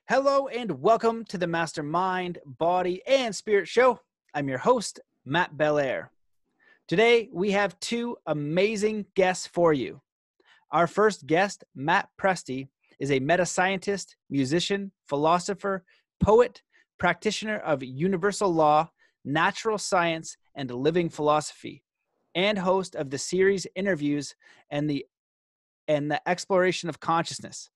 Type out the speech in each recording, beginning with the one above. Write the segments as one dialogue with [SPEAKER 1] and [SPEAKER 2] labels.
[SPEAKER 1] Hello and welcome to the Mastermind, Body, and Spirit Show. I'm your host, Matt Belair. Today, we have two amazing guests for you. Our first guest, Matt Presti, is a metascientist, musician, philosopher, poet, practitioner of universal law, natural science, and living philosophy, and host of the series Interviews and the Exploration of Consciousness.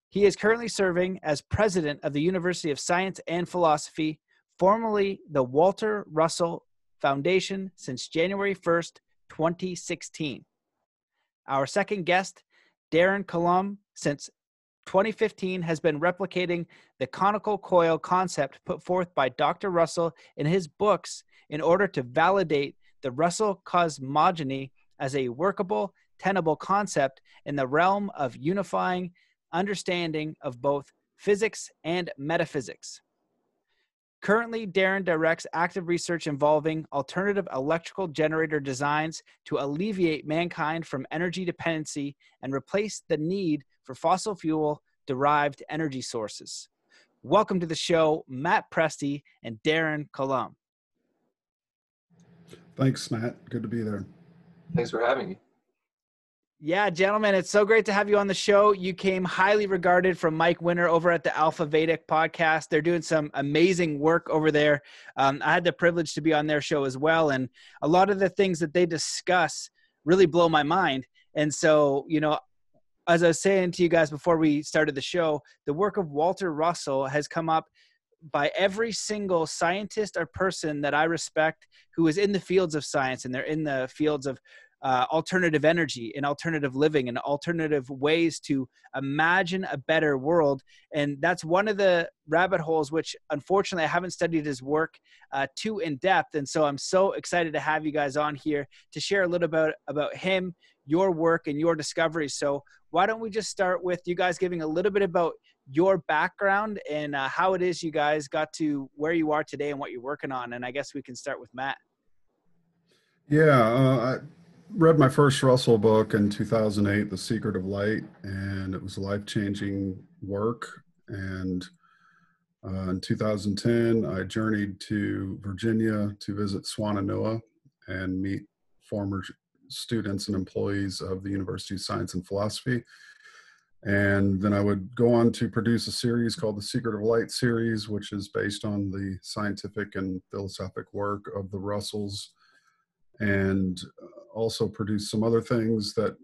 [SPEAKER 1] He is currently serving as president of the University of Science and Philosophy, formerly the Walter Russell Foundation, since January 1st, 2016. Our second guest, Darren Colomb Since 2015, has been replicating the conical coil concept put forth by Dr. Russell in his books in order to validate the Russell Cosmogony as a workable, tenable concept in the realm of unifying understanding of both physics and metaphysics. Currently, Darren directs active research involving alternative electrical generator designs to alleviate mankind from energy dependency and replace the need for fossil fuel derived energy sources. Welcome to the show, Matt Presti and Darren Colomb.
[SPEAKER 2] Thanks, Matt. Good to be there.
[SPEAKER 3] Thanks for having me.
[SPEAKER 1] Yeah, gentlemen, it's so great to have you on the show. You came highly regarded from Mike Winner over at the Alpha Vedic podcast. They're doing some amazing work over there. I had the privilege to be on their show as well. And a lot of the things that they discuss really blow my mind. And so, as I was saying to you guys before we started the show, the work of Walter Russell has come up by every single scientist or person that I respect who is in the fields of science, and they're in the fields of alternative energy and alternative living and alternative ways to imagine a better world. And that's one of the rabbit holes, which unfortunately I haven't studied his work too in depth. And so I'm so excited to have you guys on here to share a little bit about him, your work, and your discoveries. So why don't we just start with you guys giving a little bit about your background and how it is you guys got to where you are today and what you're working on. And I guess we can start with Matt.
[SPEAKER 2] Yeah, I read my first Russell book in 2008, The Secret of Light, and it was life-changing work. And in 2010, I journeyed to Virginia to visit Swannanoa and meet former students and employees of the University of Science and Philosophy. And then I would go on to produce a series called the Secret of Light series, which is based on the scientific and philosophic work of the Russells, and also produce some other things that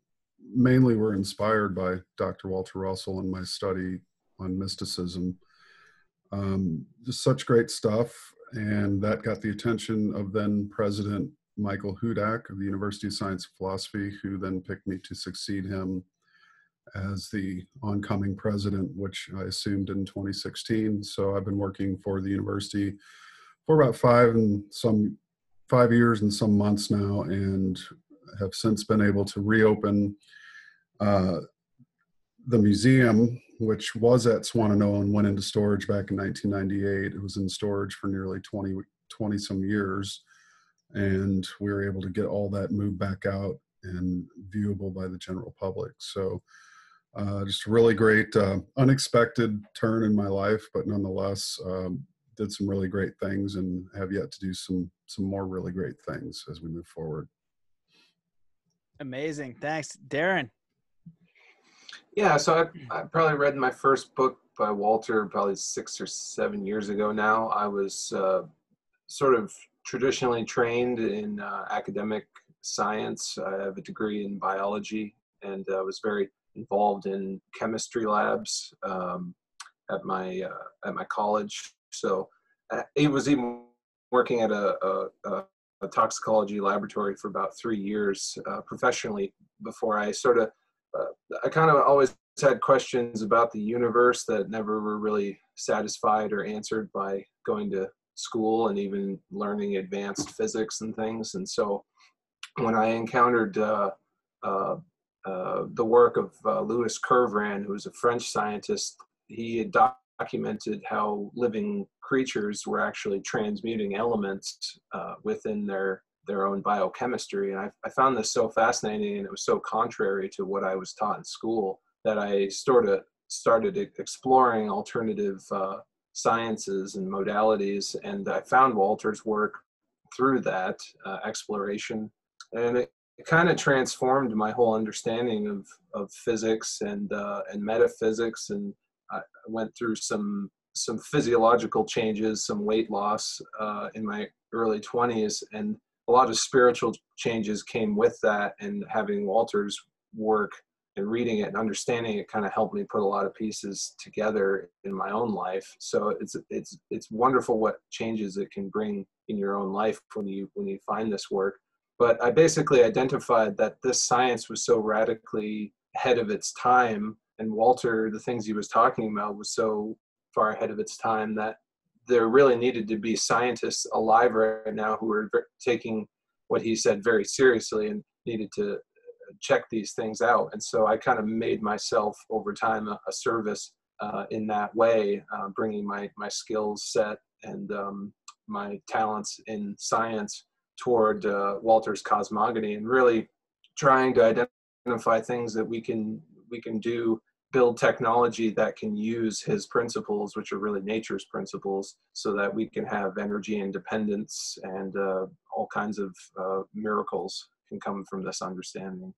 [SPEAKER 2] mainly were inspired by Dr. Walter Russell and my study on mysticism. Just such great stuff. And that got the attention of then President Michael Hudak of the University of Science and Philosophy, who then picked me to succeed him as the oncoming president, which I assumed in 2016. So I've been working for the university for about 5 years and some months now, and have since been able to reopen the museum, which was at Swannanoa and went into storage back in 1998. It was in storage for nearly 20 some years, and we were able to get all that moved back out and viewable by the general public. So just a really great, unexpected turn in my life, but nonetheless, did some really great things and have yet to do some more really great things as we move forward.
[SPEAKER 1] Amazing. Thanks. Darren.
[SPEAKER 3] Yeah, so I probably read my first book by Walter probably 6 or 7 years ago now. I was sort of traditionally trained in academic science. I have a degree in biology, and I was very involved in chemistry labs at my college. So I was even working at a toxicology laboratory for about 3 years professionally before I I kind of always had questions about the universe that never were really satisfied or answered by going to school and even learning advanced physics and things. And so when I encountered the work of Louis Kervran, who was a French scientist, he had documented how living creatures were actually transmuting elements within their own biochemistry. And I found this so fascinating, and it was so contrary to what I was taught in school, that I sort of started exploring alternative sciences and modalities, and I found Walter's work through that exploration, and it kind of transformed my whole understanding of physics and metaphysics, and I went through some physiological changes, some weight loss in my early 20s, and a lot of spiritual changes came with that, and having Walter's work and reading it and understanding it kind of helped me put a lot of pieces together in my own life. So it's wonderful what changes it can bring in your own life when you find this work. But I basically identified that this science was so radically ahead of its time, and Walter, the things he was talking about was so far ahead of its time, that there really needed to be scientists alive right now who were taking what he said very seriously and needed to check these things out. And so I kind of made myself over time a service in that way, bringing my skills set and my talents in science toward Walter's cosmogony, and really trying to identify things that we can do, build technology that can use his principles, which are really nature's principles, so that we can have energy independence, and all kinds of miracles can come from this understanding.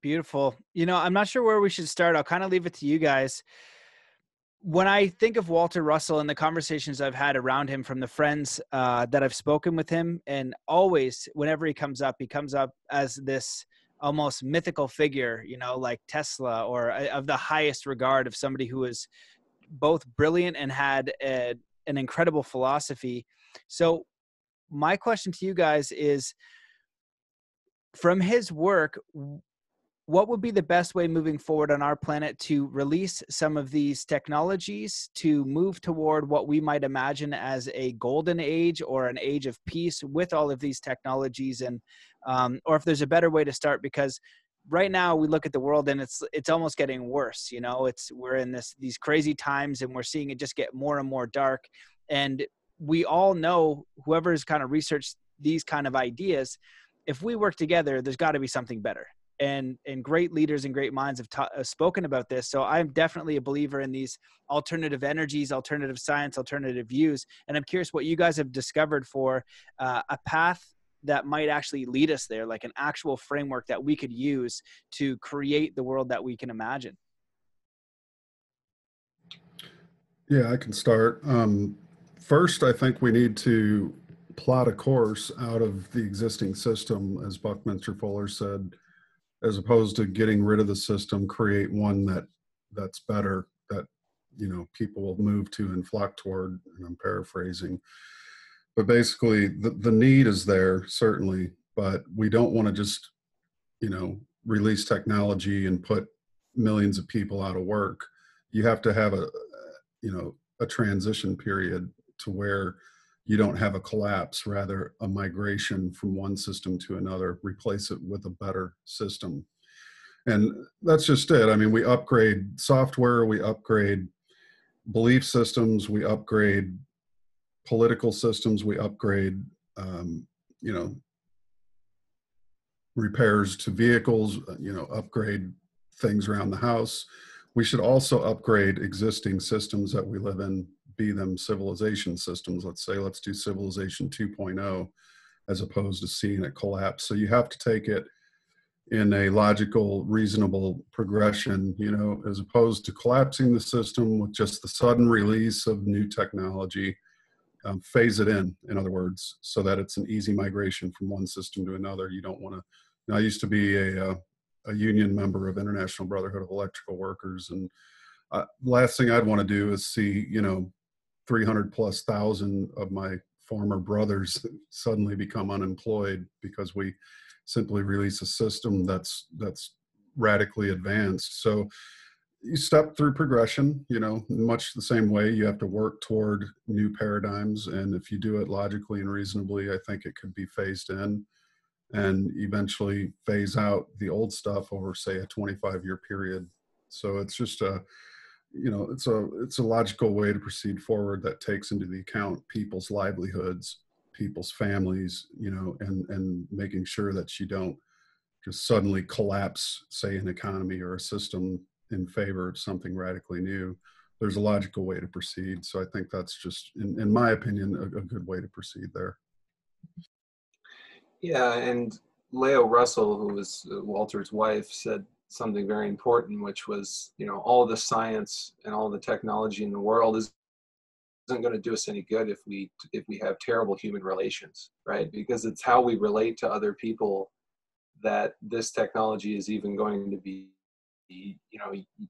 [SPEAKER 1] Beautiful. I'm not sure where we should start. I'll kind of leave it to you guys. When I think of Walter Russell and the conversations I've had around him from the friends that I've spoken with him, and always whenever he comes up as this almost mythical figure, like Tesla, or of the highest regard, of somebody who was both brilliant and had an incredible philosophy. So my question to you guys is, from his work, what would be the best way moving forward on our planet to release some of these technologies to move toward what we might imagine as a golden age or an age of peace with all of these technologies? And or if there's a better way to start, because right now we look at the world and it's almost getting worse. We're in these crazy times, and we're seeing it just get more and more dark. And we all know, whoever's kind of researched these kind of ideas, if we work together, there's got to be something better. And great leaders and great minds have spoken about this. So I'm definitely a believer in these alternative energies, alternative science, alternative views. And I'm curious what you guys have discovered for a path that might actually lead us there, like an actual framework that we could use to create the world that we can imagine.
[SPEAKER 2] Yeah, I can start. First, I think we need to plot a course out of the existing system, as Buckminster Fuller said, as opposed to getting rid of the system, create one that's better, that people will move to and flock toward. And I'm paraphrasing, but basically the need is there, certainly, but we don't want to just release technology and put millions of people out of work. You have to have a transition period to where you don't have a collapse, rather a migration from one system to another, replace it with a better system. And that's just it. I mean, we upgrade software, we upgrade belief systems, we upgrade political systems, we upgrade, repairs to vehicles, upgrade things around the house. We should also upgrade existing systems that we live in, be them civilization systems. Let's do civilization 2.0 as opposed to seeing it collapse. So you have to take it in a logical, reasonable progression, as opposed to collapsing the system with just the sudden release of new technology. Phase it in other words, so that it's an easy migration from one system to another. You don't want to. I used to be a union member of International Brotherhood of Electrical Workers, and last thing I'd want to do is see 300,000+ of my former brothers suddenly become unemployed because we simply release a system that's radically advanced. So you step through progression, in much the same way you have to work toward new paradigms. And if you do it logically and reasonably, I think it could be phased in and eventually phase out the old stuff over, say, a 25-year period. So it's just it's a logical way to proceed forward that takes into the account people's livelihoods, people's families, and making sure that you don't just suddenly collapse, say, an economy or a system in favor of something radically new, there's a logical way to proceed. So I think that's just, in my opinion, a good way to proceed there.
[SPEAKER 3] Yeah, and Leo Russell, who was Walter's wife, said something very important, which was, all the science and all the technology in the world isn't going to do us any good if we have terrible human relations, right? Because it's how we relate to other people that this technology is even going to be,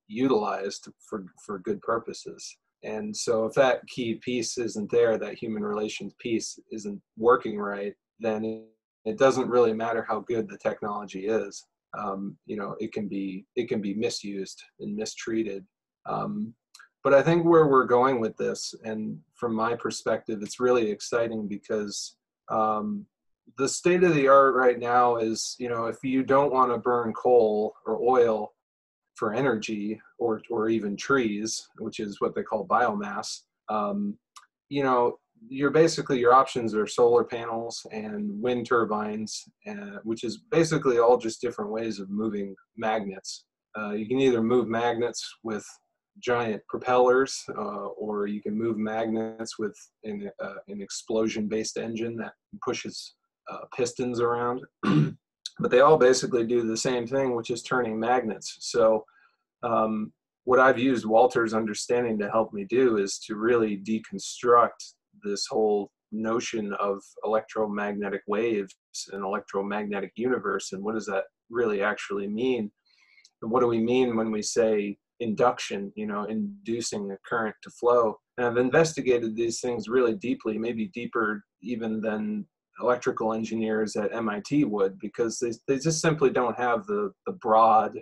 [SPEAKER 3] utilized for good purposes. And so if that key piece isn't there, that human relations piece isn't working right, then it doesn't really matter how good the technology is. It can be misused and mistreated. But I think where we're going with this, and from my perspective, it's really exciting because the state of the art right now is, if you don't want to burn coal or oil for energy, or even trees, which is what they call biomass, your options are solar panels and wind turbines, which is basically all just different ways of moving magnets. You can either move magnets with giant propellers, or you can move magnets with an explosion-based engine that pushes pistons around. But they all basically do the same thing, which is turning magnets. So what I've used Walter's understanding to help me do is to really deconstruct this whole notion of electromagnetic waves and electromagnetic universe, and what does that really actually mean? And what do we mean when we say induction, inducing a current to flow? And I've investigated these things really deeply, maybe deeper even than electrical engineers at MIT would, because they just simply don't have the broad,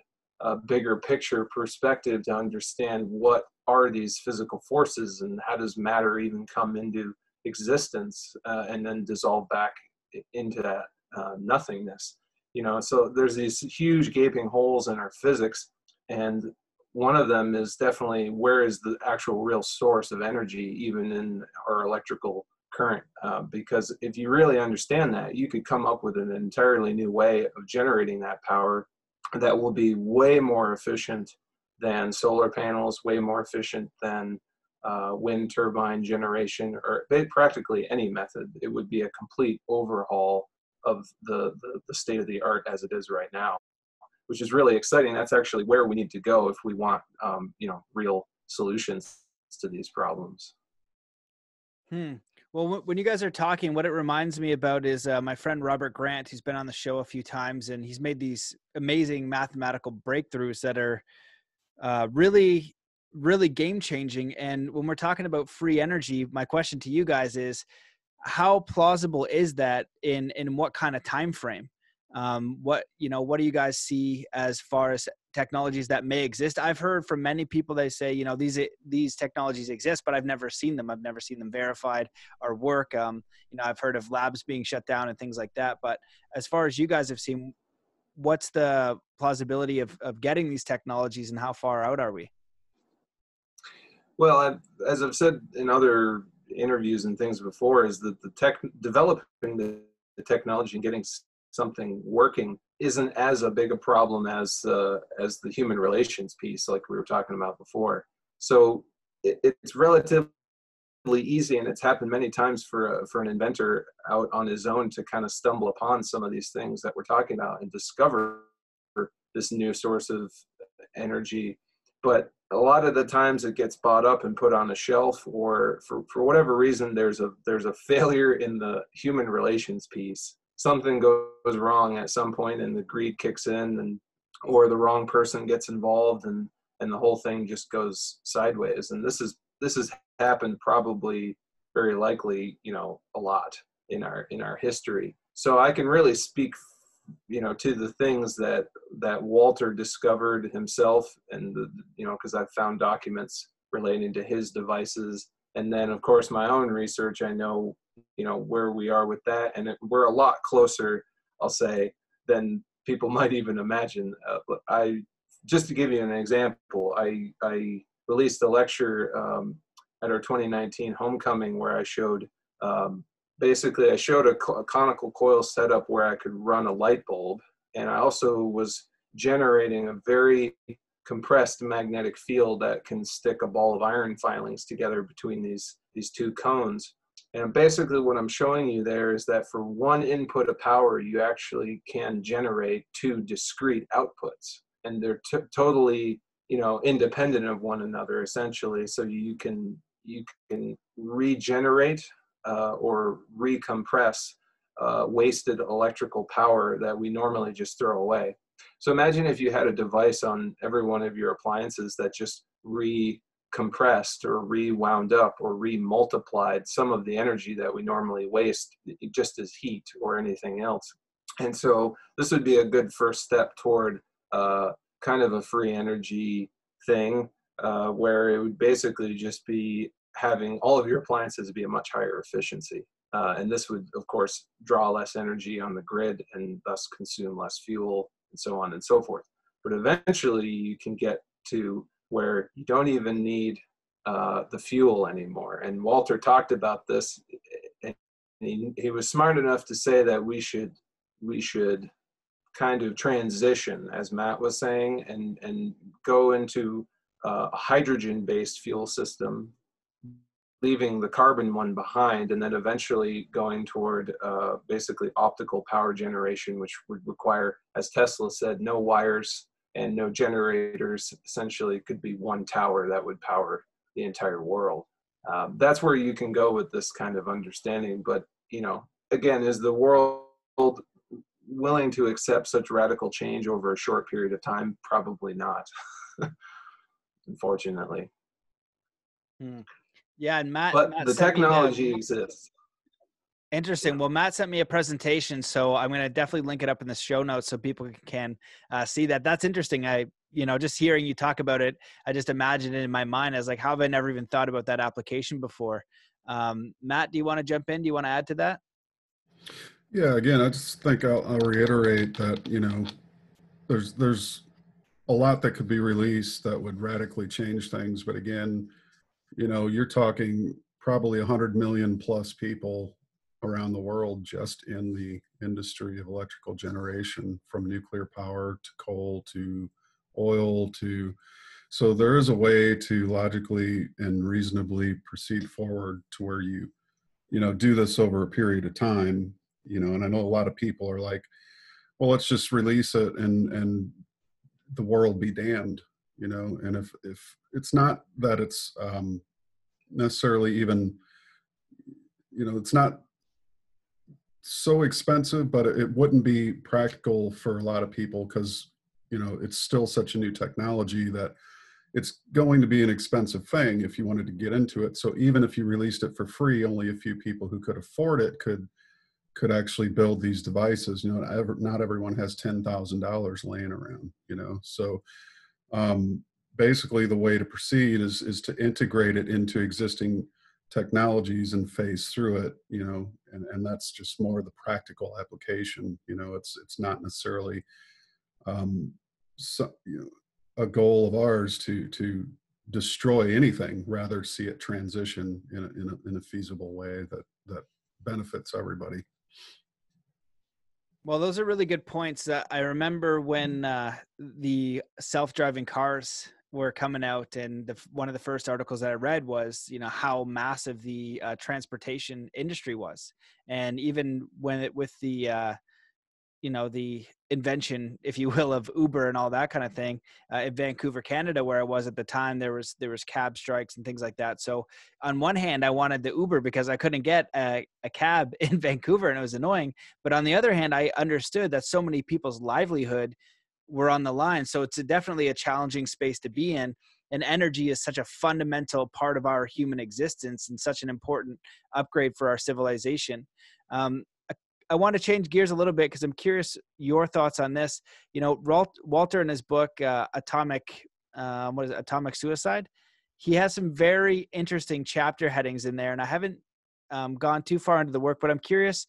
[SPEAKER 3] bigger picture perspective to understand what are these physical forces and how does matter even come into existence and then dissolve back into that nothingness. So there's these huge gaping holes in our physics, and one of them is definitely, where is the actual real source of energy even in our electrical current? Because if you really understand that, you could come up with an entirely new way of generating that power that will be way more efficient than solar panels, way more efficient than wind turbine generation, or practically any method. It would be a complete overhaul of the state of the art as it is right now, which is really exciting. That's actually where we need to go if we want, real solutions to these problems.
[SPEAKER 1] Well, when you guys are talking, what it reminds me about is my friend Robert Grant. He's been on the show a few times, and he's made these amazing mathematical breakthroughs that are really, really game-changing. And when we're talking about free energy, my question to you guys is, how plausible is that in what kind of time frame? What do you guys see as far as technologies that may exist? I've heard from many people, they say, these technologies exist, but I've never seen them. I've never seen them verified or work. I've heard of labs being shut down and things like that. But as far as you guys have seen, what's the plausibility of getting these technologies, and how far out are we?
[SPEAKER 3] Well, as I've said in other interviews and things before, is that developing the technology and getting something working isn't as a big a problem as the human relations piece, like we were talking about before. So it's relatively easy, and it's happened many times for an inventor out on his own to kind of stumble upon some of these things that we're talking about and discover this new source of energy. But a lot of the times it gets bought up and put on a shelf, or for whatever reason, there's a failure in the human relations piece. Something goes wrong at some point, and the greed kicks in, or the wrong person gets involved, and the whole thing just goes sideways. And this has happened probably, very likely, a lot in our history. So I can really speak, to the things that Walter discovered himself, and because I've found documents relating to his devices, and then of course my own research. I know where we are with that, and we're a lot closer, I'll say, than people might even imagine. Just to give you an example, I released a lecture at our 2019 homecoming where I showed basically, I showed a conical coil setup where I could run a light bulb, and I also was generating a very compressed magnetic field that can stick a ball of iron filings together between these two cones. And basically what I'm showing you there is that for one input of power, you actually can generate two discrete outputs. And they're totally, independent of one another, essentially. So you can regenerate or recompress wasted electrical power that we normally just throw away. So imagine if you had a device on every one of your appliances that just recompressed or rewound up or remultiplied some of the energy that we normally waste just as heat or anything else. And so this would be a good first step toward kind of a free energy thing where it would basically just be having all of your appliances be a much higher efficiency. And this would, of course, draw less energy on the grid and thus consume less fuel and so on and so forth. But eventually you can get to where you don't even need the fuel anymore. And Walter talked about this, and he was smart enough to say that we should kind of transition, as Matt was saying, and go into a hydrogen-based fuel system, leaving the carbon one behind, and then eventually going toward basically optical power generation, which would require, as Tesla said, no wires and no generators. Essentially could be one tower that would power the entire world. That's where you can go with this kind of understanding. But, again, is the world willing to accept such radical change over a short period of time? Probably not, unfortunately.
[SPEAKER 1] Yeah, and Matt
[SPEAKER 3] the technology exists.
[SPEAKER 1] Interesting. Well, Matt sent me a presentation, so I'm going to definitely link it up in the show notes so people can see that. That's interesting. Just hearing you talk about it, I just imagined it in my mind as like, how have I never even thought about that application before? Matt, do you want to jump in? Do you want to add to that?
[SPEAKER 2] Yeah, again, I just think I'll reiterate that, there's a lot that could be released that would radically change things. But again, you're talking probably 100 million plus people around the world just in the industry of electrical generation, from nuclear power to coal to oil so there is a way to logically and reasonably proceed forward to where you do this over a period of time, and I know a lot of people are like, well, let's just release it and the world be damned, and if it's not that it's necessarily even, it's not so expensive, but it wouldn't be practical for a lot of people because, it's still such a new technology that it's going to be an expensive thing if you wanted to get into it. So even if you released it for free, only a few people who could afford it could actually build these devices. Not everyone has $10,000 laying around, so basically the way to proceed is to integrate it into existing technologies and phase through it, and that's just more the practical application. It's not necessarily a goal of ours to destroy anything, rather see it transition in a feasible way that benefits everybody.
[SPEAKER 1] Well, those are really good points. I remember when the self-driving cars were coming out, and one of the first articles that I read was, how massive the transportation industry was. And even when with the invention, if you will, of Uber and all that kind of thing, in Vancouver, Canada, where I was at the time, there was cab strikes and things like that. So on one hand, I wanted the Uber because I couldn't get a cab in Vancouver and it was annoying. But on the other hand, I understood that so many people's livelihood were on the line. So it's definitely a challenging space to be in. And energy is such a fundamental part of our human existence and such an important upgrade for our civilization. I want to change gears a little bit because I'm curious your thoughts on this. Walter in his book, Atomic Suicide, he has some very interesting chapter headings in there. And I haven't gone too far into the work, but I'm curious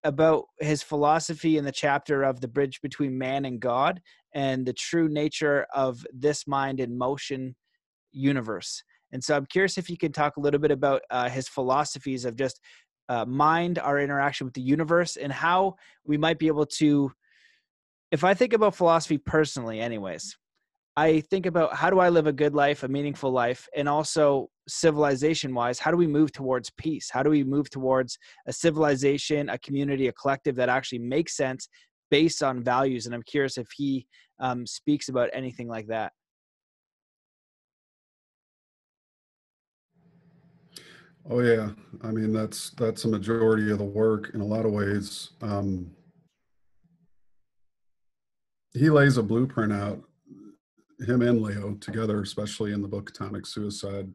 [SPEAKER 1] about his philosophy in the chapter of the bridge between man and God and the true nature of this mind in motion universe. And so I'm curious if you can talk a little bit about his philosophies of just mind, our interaction with the universe, and how we might be able to, if I think about philosophy personally anyways, I think about how do I live a good life, a meaningful life, and also civilization wise, how do we move towards peace? How do we move towards a civilization, a community, a collective that actually makes sense based on values? And I'm curious if he speaks about anything like that.
[SPEAKER 2] Oh yeah, I mean that's a majority of the work in a lot of ways. He lays a blueprint out, him and Leo together, especially in the book Atomic Suicide.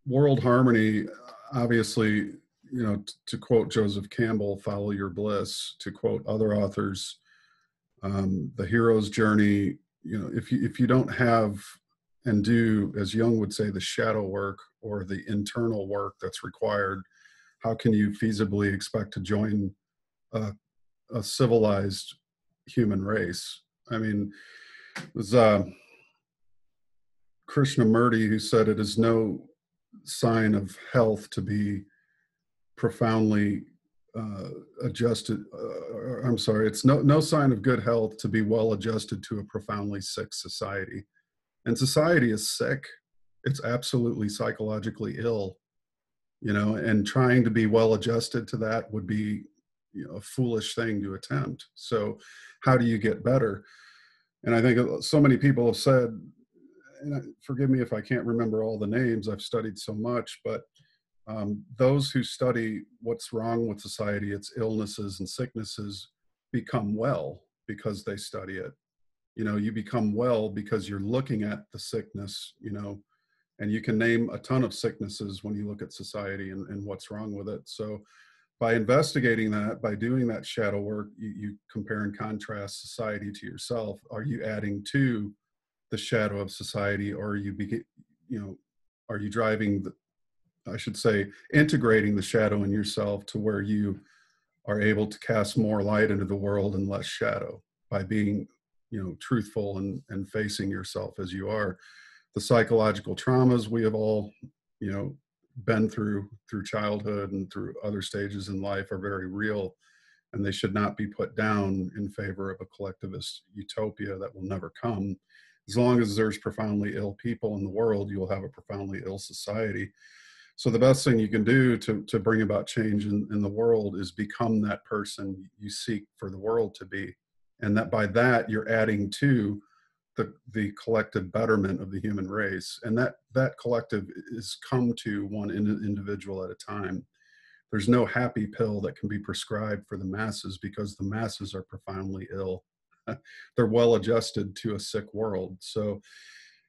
[SPEAKER 2] World harmony, obviously, you know, to quote Joseph Campbell, follow your bliss. To quote other authors, the hero's journey. You know, if you don't have and do, as Jung would say, the shadow work or the internal work that's required, how can you feasibly expect to join a civilized human race? I mean, it was Krishnamurti who said it is no sign of health to be profoundly adjusted. I'm sorry, it's no sign of good health to be well adjusted to a profoundly sick society. And society is sick. It's absolutely psychologically ill, you know, and trying to be well adjusted to that would be, you know, a foolish thing to attempt. So how do you get better? And I think so many people have said, and forgive me if I can't remember all the names, I've studied so much, but those who study what's wrong with society, its illnesses and sicknesses, become well because they study it. You know, you become well because you're looking at the sickness, you know, and you can name a ton of sicknesses when you look at society and what's wrong with it. So by investigating that, by doing that shadow work, you compare and contrast society to yourself. Are you adding to the shadow of society, or are you are you driving the, I should say, integrating the shadow in yourself to where you are able to cast more light into the world and less shadow by being, you know, truthful and facing yourself as you are. The psychological traumas we have all, you know, been through childhood and through other stages in life are very real, and they should not be put down in favor of a collectivist utopia that will never come. As long as there's profoundly ill people in the world, you'll have a profoundly ill society. So the best thing you can do to bring about change in the world is become that person you seek for the world to be. And that by that, you're adding to the collective betterment of the human race. And that collective is come to one individual at a time. There's no happy pill that can be prescribed for the masses because the masses are profoundly ill. They're well adjusted to a sick world. So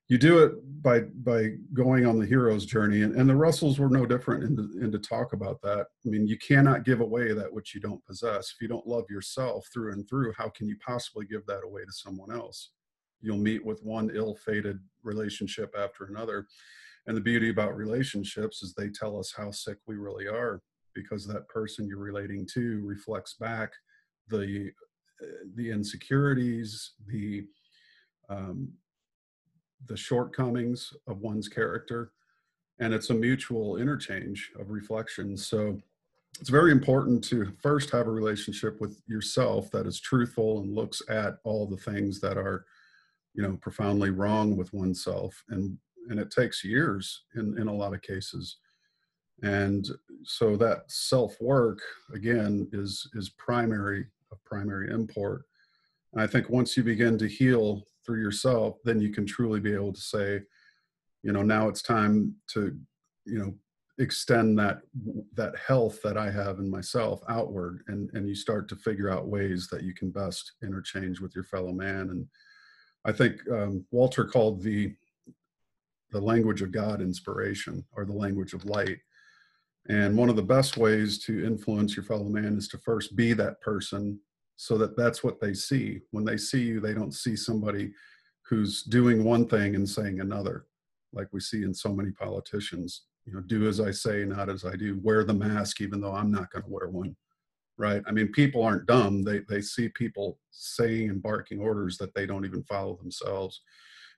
[SPEAKER 2] you do it by going on the hero's journey, and the Russells were no different in to talk about that. I mean, you cannot give away that which you don't possess. If you don't love yourself through and through, how can you possibly give that away to someone else? You'll meet with one ill-fated relationship after another. And the beauty about relationships is they tell us how sick we really are, because that person you're relating to reflects back the insecurities, the shortcomings of one's character, and it's a mutual interchange of reflections. So it's very important to first have a relationship with yourself that is truthful and looks at all the things that are, you know, profoundly wrong with oneself, and it takes years in a lot of cases. And so that self-work, again, is of primary import. And I think once you begin to heal through yourself, then you can truly be able to say, you know, now it's time to, you know, extend that health that I have in myself outward, and you start to figure out ways that you can best interchange with your fellow man. And I think Walter called the language of God inspiration, or the language of light. And one of the best ways to influence your fellow man is to first be that person, so that that's what they see. When they see you, they don't see somebody who's doing one thing and saying another, like we see in so many politicians. You know, do as I say, not as I do. Wear the mask, even though I'm not going to wear one, right? I mean, people aren't dumb. They see people saying and barking orders that they don't even follow themselves.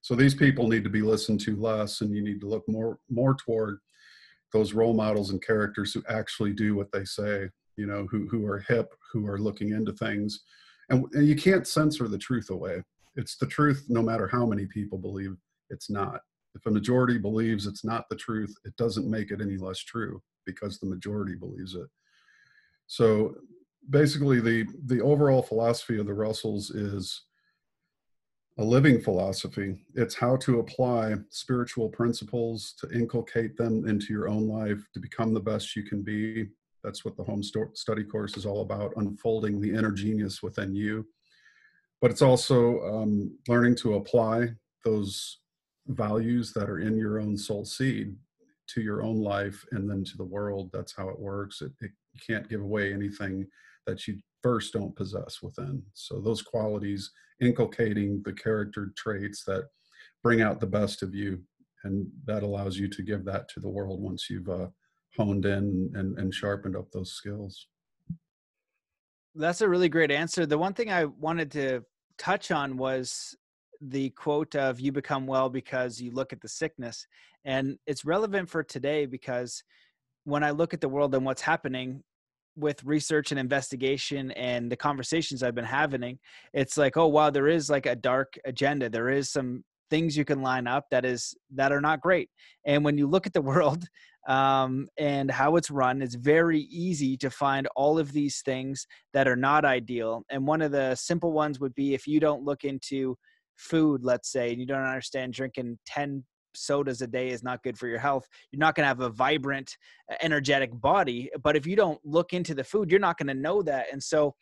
[SPEAKER 2] So these people need to be listened to less, and you need to look more toward those role models and characters who actually do what they say, you know, who are hip, who are looking into things. And you can't censor the truth away. it's the truth no matter how many people believe it's not. If a majority believes it's not the truth, it doesn't make it any less true because the majority believes it. So basically the overall philosophy of the Russells is a living philosophy. It's how to apply spiritual principles, to inculcate them into your own life, to become the best you can be. That's what the home study course is all about, unfolding the inner genius within you. But it's also learning to apply those values that are in your own soul seed to your own life and then to the world. That's how it works. You can't give away anything that you first don't possess within. So those qualities, inculcating the character traits that bring out the best of you, and that allows you to give that to the world once you've honed in and sharpened up those skills.
[SPEAKER 1] That's a really great answer. The one thing I wanted to touch on was the quote of "you become well because you look at the sickness." And it's relevant for today because when I look at the world and what's happening with research and investigation and the conversations I've been having, it's like, oh, wow, there is like a dark agenda. There is some things you can line up that are not great. And when you look at the world and how it's run, it's very easy to find all of these things that are not ideal. And one of the simple ones would be if you don't look into food, let's say, and you don't understand drinking 10 sodas a day is not good for your health, you're not going to have a vibrant, energetic body. But if you don't look into the food, you're not going to know that. And so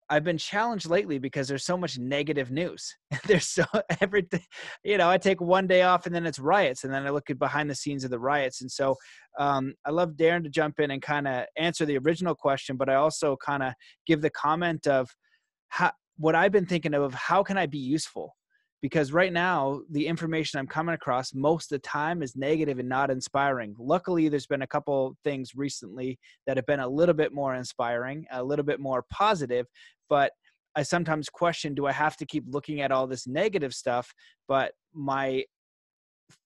[SPEAKER 1] I've been challenged lately because there's so much negative news. There's so everything, I take one day off and then it's riots. And then I look at behind the scenes of the riots. And so I love Darren to jump in and kind of answer the original question, but I also kind of give the comment of what I've been thinking of how can I be useful? Because right now, the information I'm coming across most of the time is negative and not inspiring. Luckily, there's been a couple things recently that have been a little bit more inspiring, a little bit more positive. But I sometimes question, do I have to keep looking at all this negative stuff? But my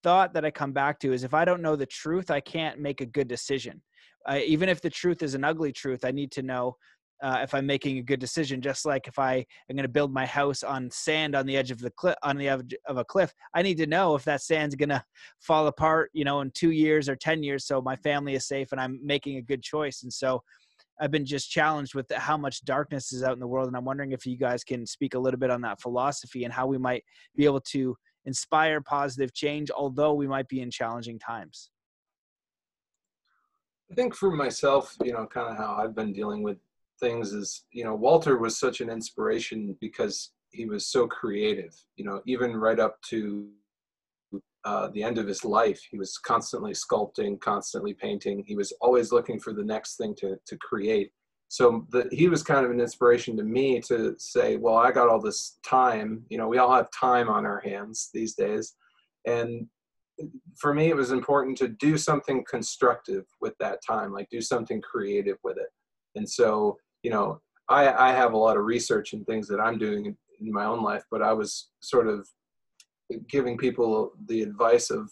[SPEAKER 1] thought that I come back to is if I don't know the truth, I can't make a good decision. Even if the truth is an ugly truth, I need to know if I'm making a good decision. Just like if I am going to build my house on sand on the edge of the cliff, on the edge of a cliff, I need to know if that sand's going to fall apart, in 2 years or 10 years, so my family is safe and I'm making a good choice. And so I've been just challenged with how much darkness is out in the world. And I'm wondering if you guys can speak a little bit on that philosophy and how we might be able to inspire positive change, although we might be in challenging times.
[SPEAKER 3] I think for myself, kind of how I've been dealing with things is, Walter was such an inspiration because he was so creative, even right up to the end of his life. He was constantly sculpting, constantly painting. He was always looking for the next thing to create. So he was kind of an inspiration to me to say, well, I got all this time, we all have time on our hands these days. And for me, it was important to do something constructive with that time, like do something creative with it. And so, I have a lot of research and things that I'm doing in my own life, but I was sort of giving people the advice of,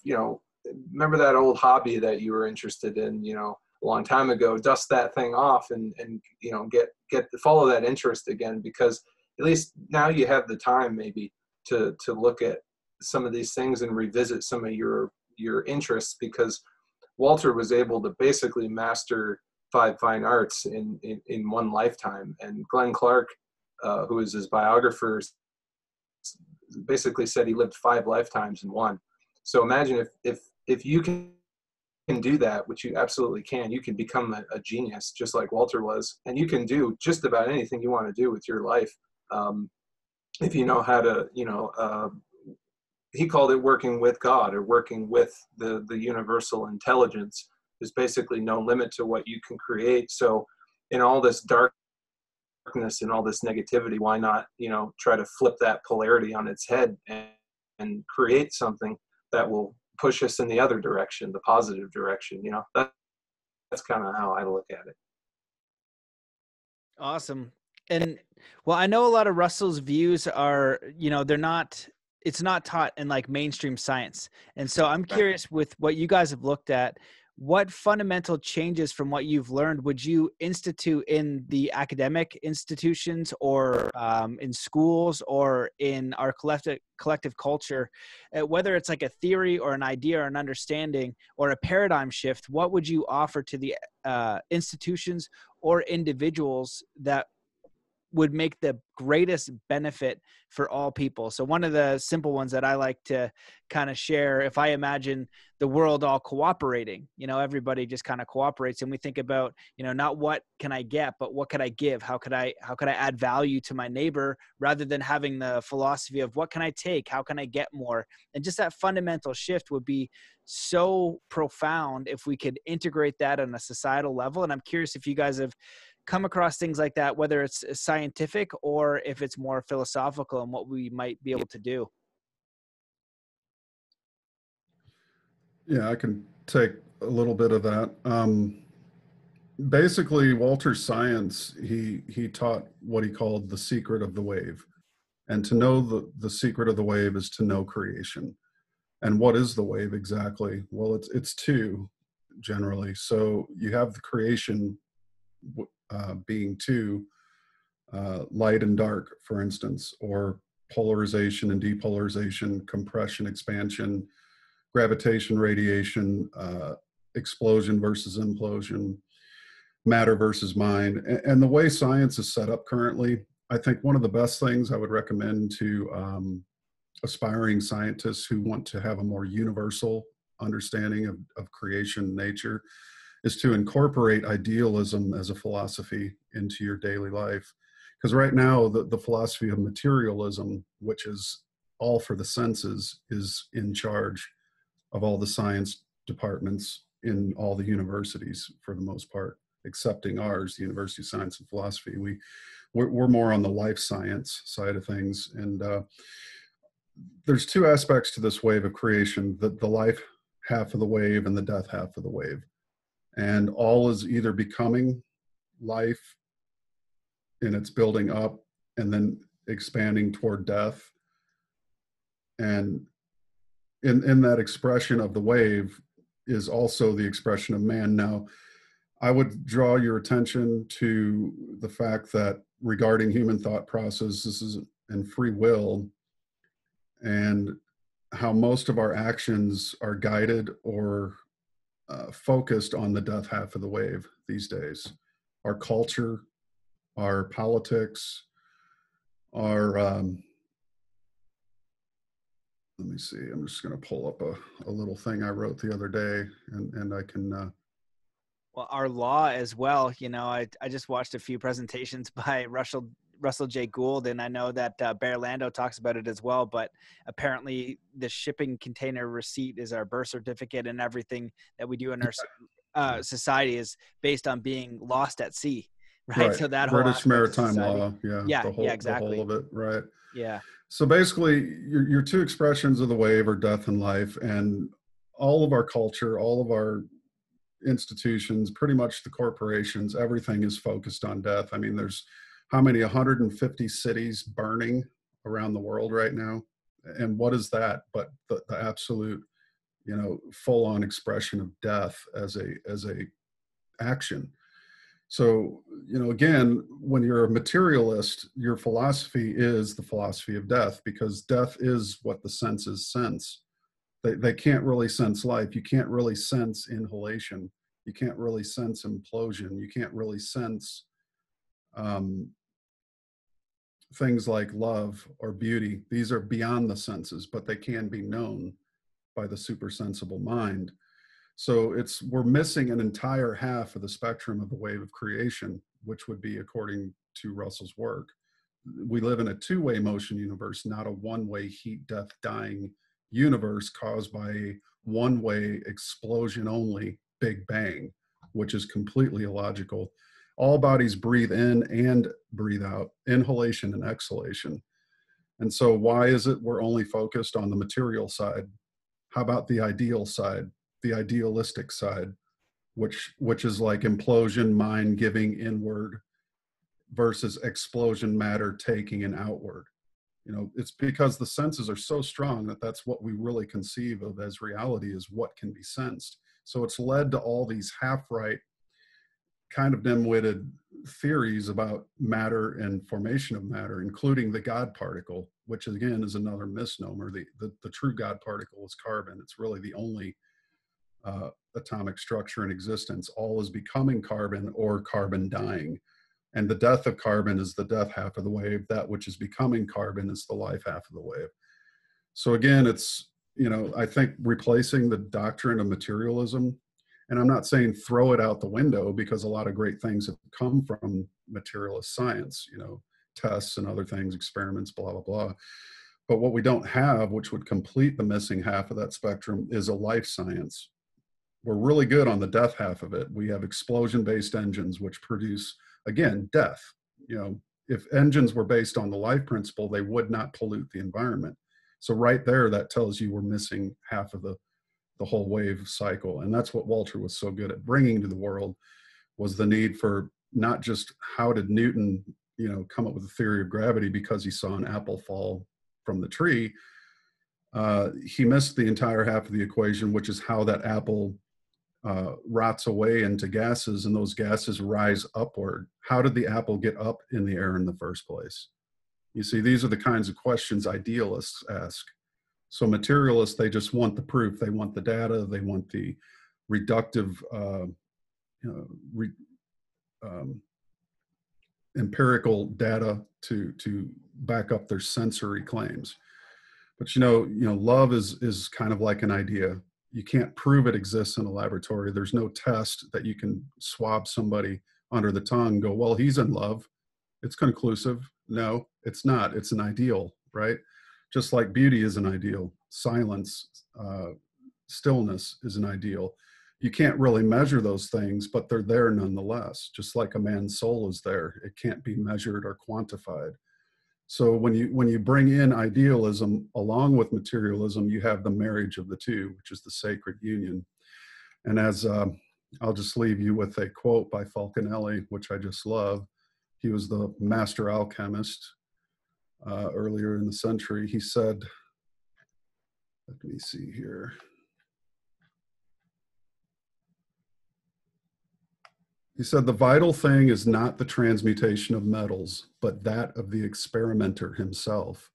[SPEAKER 3] remember that old hobby that you were interested in, a long time ago, dust that thing off and follow that interest again, because at least now you have the time maybe to look at some of these things and revisit some of your interests, because Walter was able to basically master 5 fine arts in one lifetime. And Glenn Clark, who is his biographer, basically said he lived 5 lifetimes in one. So imagine if you can do that, which you absolutely can, you can become a genius just like Walter was, and you can do just about anything you want to do with your life if you know how to, he called it working with God, or working with the universal intelligence. There's basically no limit to what you can create. So in all this darkness and all this negativity, why not, try to flip that polarity on its head and create something that will push us in the other direction, the positive direction. That's kind of how I look at it.
[SPEAKER 1] Awesome. And well, I know a lot of Russell's views are, it's not taught in like mainstream science. And so I'm curious with what you guys have looked at, what fundamental changes from what you've learned would you institute in the academic institutions, or in schools, or in our collective culture, whether it's like a theory or an idea or an understanding or a paradigm shift? What would you offer to the institutions or individuals that would make the greatest benefit for all people? So one of the simple ones that I like to kind of share, if I imagine the world all cooperating, everybody just kind of cooperates, and we think about, not what can I get, but what could I give? How could I add value to my neighbor, rather than having the philosophy of what can I take? How can I get more? And just that fundamental shift would be so profound if we could integrate that on a societal level. And I'm curious if you guys have come across things like that, whether it's scientific or if it's more philosophical, and what we might be able to do.
[SPEAKER 2] Yeah, I can take a little bit of that. Basically, Walter's science, he taught what he called the secret of the wave. And to know the secret of the wave is to know creation. And what is the wave exactly? Well, it's two, generally. So you have the creation being two, light and dark, for instance, or polarization and depolarization, compression, expansion, gravitation, radiation, explosion versus implosion, matter versus mind. And the way science is set up currently, I think one of the best things I would recommend to aspiring scientists who want to have a more universal understanding of creation, nature, is to incorporate idealism as a philosophy into your daily life. Because right now, the philosophy of materialism, which is all for the senses, is in charge of all the science departments in all the universities, for the most part, excepting ours, the University of Science and Philosophy. We're more on the life science side of things. And there's two aspects to this wave of creation: the life half of the wave and the death half of the wave. And all is either becoming life in its building up and then expanding toward death. And in that expression of the wave is also the expression of man. Now, I would draw your attention to the fact that regarding human thought processes and free will, and how most of our actions are guided or focused on the death half of the wave these days. Our culture, our politics, our let me see, I'm just going to pull up a little thing I wrote the other day, and I can
[SPEAKER 1] well, our law as well. I just watched a few presentations by Russell J. Gould, and I know that Bear Lando talks about it as well, but apparently the shipping container receipt is our birth certificate, and everything that we do in our society is based on being lost at sea, right? So that whole
[SPEAKER 2] British maritime law, the whole
[SPEAKER 1] exactly.
[SPEAKER 2] The whole of it, right?
[SPEAKER 1] Yeah.
[SPEAKER 2] So basically, your two expressions of the wave are death and life, and all of our culture, all of our institutions, pretty much the corporations, everything is focused on death. I mean, there's how many, 150 cities burning around the world right now? And what is that but the absolute, full-on expression of death as a action? So, again, when you're a materialist, your philosophy is the philosophy of death, because death is what the senses sense. They can't really sense life. You can't really sense inhalation. You can't really sense implosion. You can't really sense things like love or beauty. These are beyond the senses, but they can be known by the supersensible mind. So we're missing an entire half of the spectrum of the wave of creation, which would be, according to Russell's work, we live in a two-way motion universe, not a one-way heat, death, dying universe caused by a one-way explosion only Big Bang, which is completely illogical. All bodies breathe in and breathe out, inhalation and exhalation. And so why is it we're only focused on the material side? How about the ideal side, the idealistic side, which is like implosion, mind giving inward versus explosion, matter taking and outward? It's because the senses are so strong that that's what we really conceive of as reality, is what can be sensed. So it's led to all these half-right, kind of dim-witted theories about matter and formation of matter, including the God particle, which again is another misnomer. The true God particle is carbon. It's really the only atomic structure in existence. All is becoming carbon or carbon dying. And the death of carbon is the death half of the wave. That which is becoming carbon is the life half of the wave. So again, it's, I think replacing the doctrine of materialism, and I'm not saying throw it out the window, because a lot of great things have come from materialist science, tests and other things, experiments, blah, blah, blah. But what we don't have, which would complete the missing half of that spectrum, is a life science. We're really good on the death half of it. We have explosion-based engines, which produce, again, death. If engines were based on the life principle, they would not pollute the environment. So right there, that tells you we're missing half of the whole wave cycle. And that's what Walter was so good at bringing to the world, was the need for not just how did Newton, come up with the theory of gravity because he saw an apple fall from the tree. He missed the entire half of the equation, which is how that apple rots away into gases, and those gases rise upward. How did the apple get up in the air in the first place? You see, these are the kinds of questions idealists ask. So materialists, they just want the proof. They want the data. They want the reductive, empirical data to back up their sensory claims. But love is kind of like an idea. You can't prove it exists in a laboratory. There's no test that you can swab somebody under the tongue and go, well, he's in love. It's conclusive. No, it's not. It's an ideal, right? Just like beauty is an ideal. Silence, stillness is an ideal. You can't really measure those things, but they're there nonetheless. Just like a man's soul is there. It can't be measured or quantified. So when you bring in idealism along with materialism, you have the marriage of the two, which is the sacred union. And as I'll just leave you with a quote by Falconelli, which I just love. He was the master alchemist earlier in the century. He said, let me see here. He said, the vital thing is not the transmutation of metals, but that of the experimenter himself.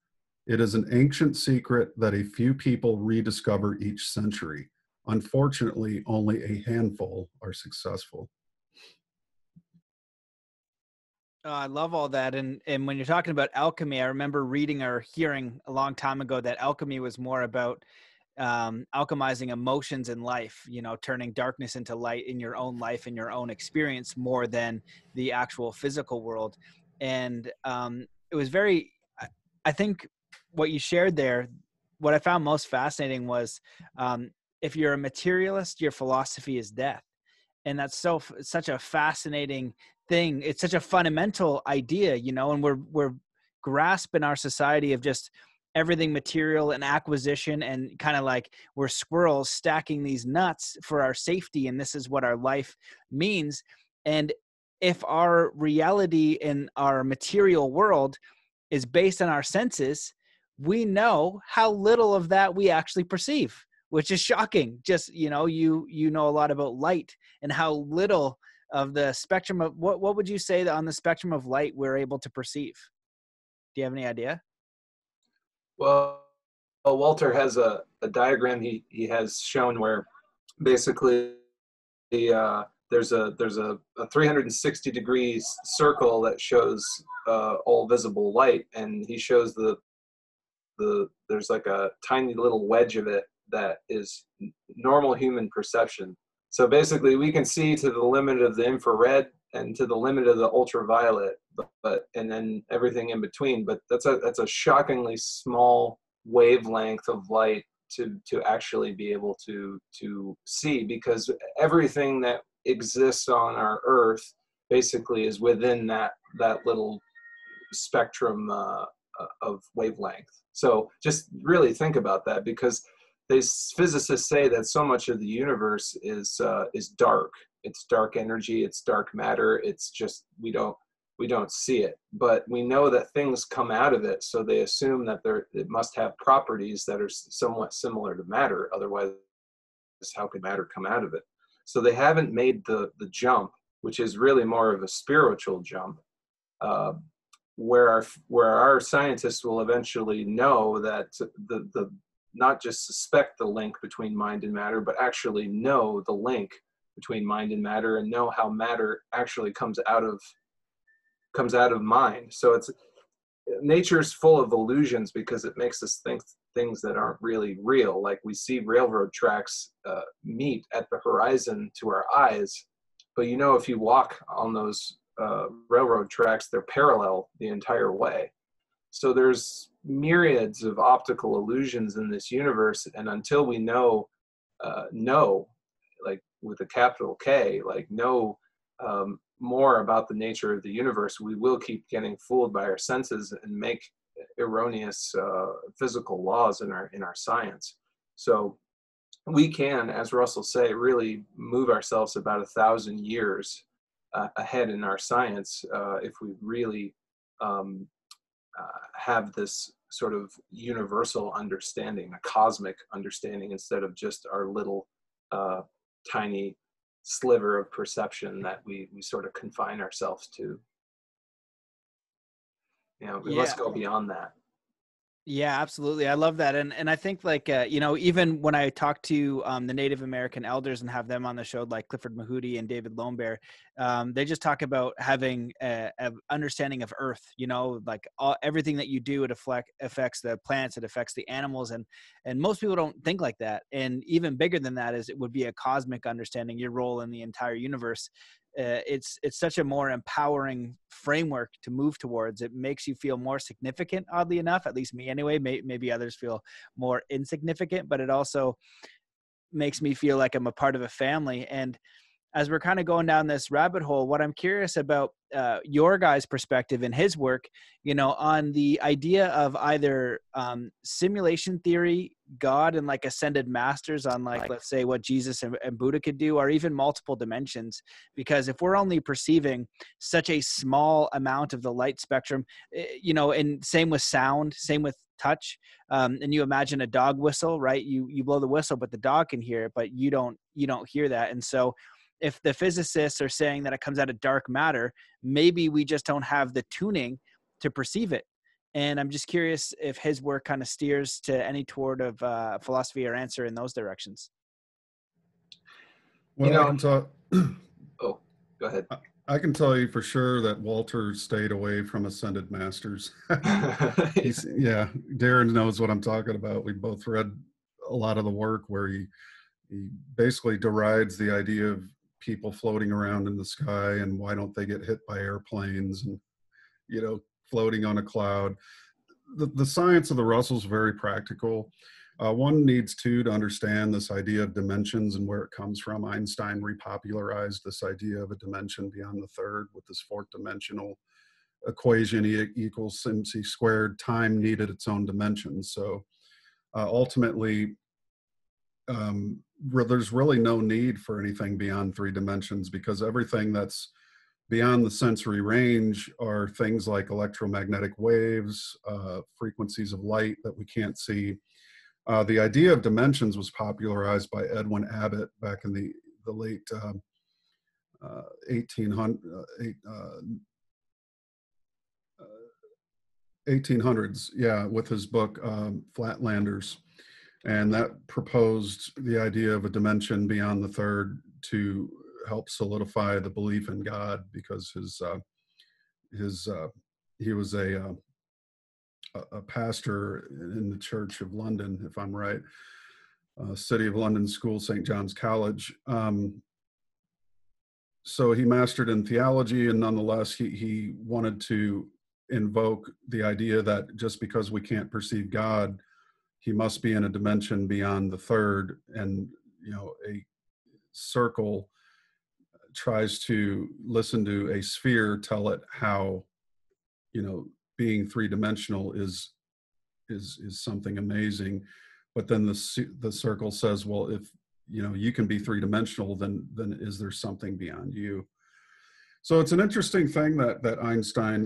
[SPEAKER 2] It is an ancient secret that a few people rediscover each century. Unfortunately, only a handful are successful.
[SPEAKER 1] I love all that. And when you're talking about alchemy, I remember reading or hearing a long time ago that alchemy was more about alchemizing emotions in life, turning darkness into light in your own life and your own experience more than the actual physical world. And it was very, I think what you shared there, what I found most fascinating was if you're a materialist, your philosophy is death. And that's such a fascinating thing. It's such a fundamental idea, and we're grasping our society of just everything material and acquisition, and kind of like we're squirrels stacking these nuts for our safety. And this is what our life means. And if our reality in our material world is based on our senses, we know how little of that we actually perceive, which is shocking. Just, you know a lot about light and how little of the spectrum of what would you say that on the spectrum of light we're able to perceive? Do you have any idea?
[SPEAKER 3] Well, Walter has a diagram he has shown where basically there's a 360 degrees circle that shows all visible light, and he shows there's like a tiny little wedge of it that is normal human perception. So basically we can see to the limit of the infrared and to the limit of the ultraviolet, and then everything in between. But that's a shockingly small wavelength of light to actually be able to see, because everything that exists on our Earth basically is within that little spectrum of wavelength. So just really think about that, because physicists say that so much of the universe is dark. It's dark energy. It's dark matter. It's just we don't see it, but we know that things come out of it. So they assume that it must have properties that are somewhat similar to matter. Otherwise, how can matter come out of it? So they haven't made the jump, which is really more of a spiritual jump, where our scientists will eventually know that the not just suspect the link between mind and matter, but actually know the link between mind and matter, and know how matter actually comes out of mind. So nature's full of illusions because it makes us think things that aren't really real. Like we see railroad tracks meet at the horizon to our eyes, but if you walk on those railroad tracks, they're parallel the entire way. So there's myriads of optical illusions in this universe, and until we know, like with a capital K, like know more about the nature of the universe, we will keep getting fooled by our senses and make erroneous physical laws in our science. So we can, as Russell say, really move ourselves about 1,000 years ahead in our science if we really have this sort of universal understanding, a cosmic understanding, instead of just our little tiny sliver of perception that we sort of confine ourselves to. We must go beyond that.
[SPEAKER 1] Yeah, absolutely. I love that. And I think like, even when I talk to the Native American elders and have them on the show, like Clifford Mahooty and David Lombert, they just talk about having an understanding of Earth, like everything that you do, it affects the plants, it affects the animals. And most people don't think like that. And even bigger than that is it would be a cosmic understanding, your role in the entire universe. It's such a more empowering framework to move towards. It makes you feel more significant, oddly enough, at least me anyway. Maybe others feel more insignificant, but it also makes me feel like I'm a part of a family. And as we're kind of going down this rabbit hole, what I'm curious about your guys' perspective in his work, on the idea of either simulation theory, God and like ascended masters on like, let's say what Jesus and Buddha could do, or even multiple dimensions. Because if we're only perceiving such a small amount of the light spectrum, and same with sound, same with touch, and you imagine a dog whistle, right? You blow the whistle, but the dog can hear it, but you don't hear that. And so if the physicists are saying that it comes out of dark matter, maybe we just don't have the tuning to perceive it. And I'm just curious if his work kind of steers to any toward of philosophy or answer in those directions.
[SPEAKER 2] Well, I can tell.
[SPEAKER 3] Oh, go ahead.
[SPEAKER 2] I can tell you for sure that Walter stayed away from ascended masters. Darren knows what I'm talking about. We both read a lot of the work where he basically derides the idea of people floating around in the sky and why don't they get hit by airplanes and floating on a cloud. The science of the Russells is very practical. One needs to understand this idea of dimensions and where it comes from. Einstein repopularized this idea of a dimension beyond the third with this fourth dimensional equation, E equals mc squared. Time needed its own dimensions. So ultimately, there's really no need for anything beyond 3 dimensions, because everything that's beyond the sensory range are things like electromagnetic waves, frequencies of light that we can't see. The idea of dimensions was popularized by Edwin Abbott back in the late 1800s, with his book Flatlanders. And that proposed the idea of a dimension beyond the third to help solidify the belief in God, because he was a pastor in the Church of London, if I'm right, City of London School, St. John's College. So he mastered in theology, and nonetheless, he wanted to invoke the idea that just because we can't perceive God, he must be in a dimension beyond the third. And a circle tries to listen to a sphere tell it how being 3-dimensional is something amazing. But then the circle says, well, if you can be 3-dimensional, then is there something beyond you? So it's an interesting thing that Einstein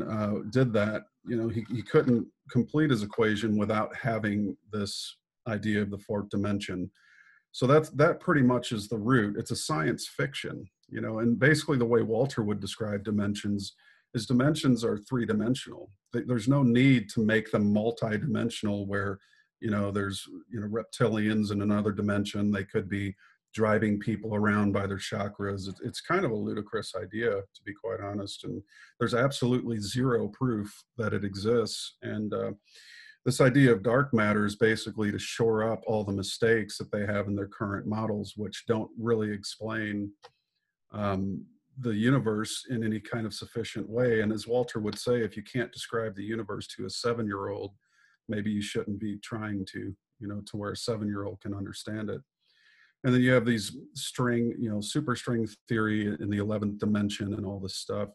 [SPEAKER 2] did that. He couldn't complete his equation without having this idea of the fourth dimension. So that pretty much is the root. It's a science fiction, you know, and basically the way Walter would describe dimensions is dimensions are three-dimensional. There's no need to make them multi-dimensional where, you know, there's, you know, reptilians in another dimension. They could be driving people around by their chakras. It's kind of a ludicrous idea, to be quite honest. And there's absolutely zero proof that it exists. And this idea of dark matter is basically to shore up all the mistakes that they have in their current models, which don't really explain the universe in any kind of sufficient way. And as Walter would say, if you can't describe the universe to a 7-year-old, maybe you shouldn't be trying to, you know, to where a 7-year-old can understand it. And then you have these string, you know, superstring theory in the 11th dimension and all this stuff.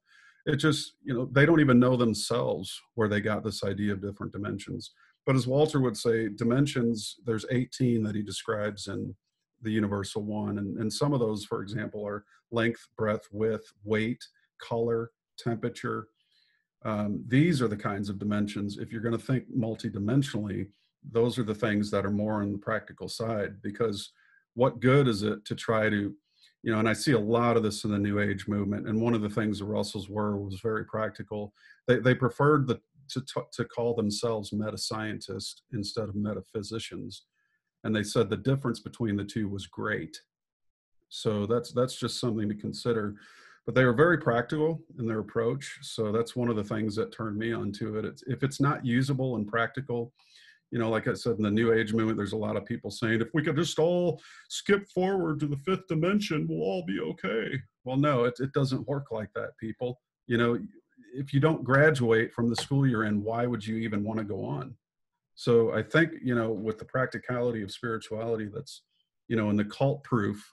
[SPEAKER 2] It just, you know, they don't even know themselves where they got this idea of different dimensions. But as Walter would say, dimensions, there's 18 that he describes in the universal one. And some of those, for example, are length, breadth, width, weight, color, temperature. These are the kinds of dimensions. If you're going to think multidimensionally, those are the things that are more on the practical side, because what good is it to try to, you know, and I see a lot of this in the New Age movement. And one of the things the Russells was very practical. They preferred to call themselves Metascientists instead of metaphysicians. And they said the difference between the two was great. So that's just something to consider. But they were very practical in their approach. So that's one of the things that turned me onto it. If it's not usable and practical, you know, like I said, in the New Age movement, there's a lot of people saying, if we could just all skip forward to the 5th dimension, we'll all be okay. Well, no, it doesn't work like that, people. You know, if you don't graduate from the school you're in, why would you even want to go on? So I think, you know, with the practicality of spirituality, that's, you know, in the cult proof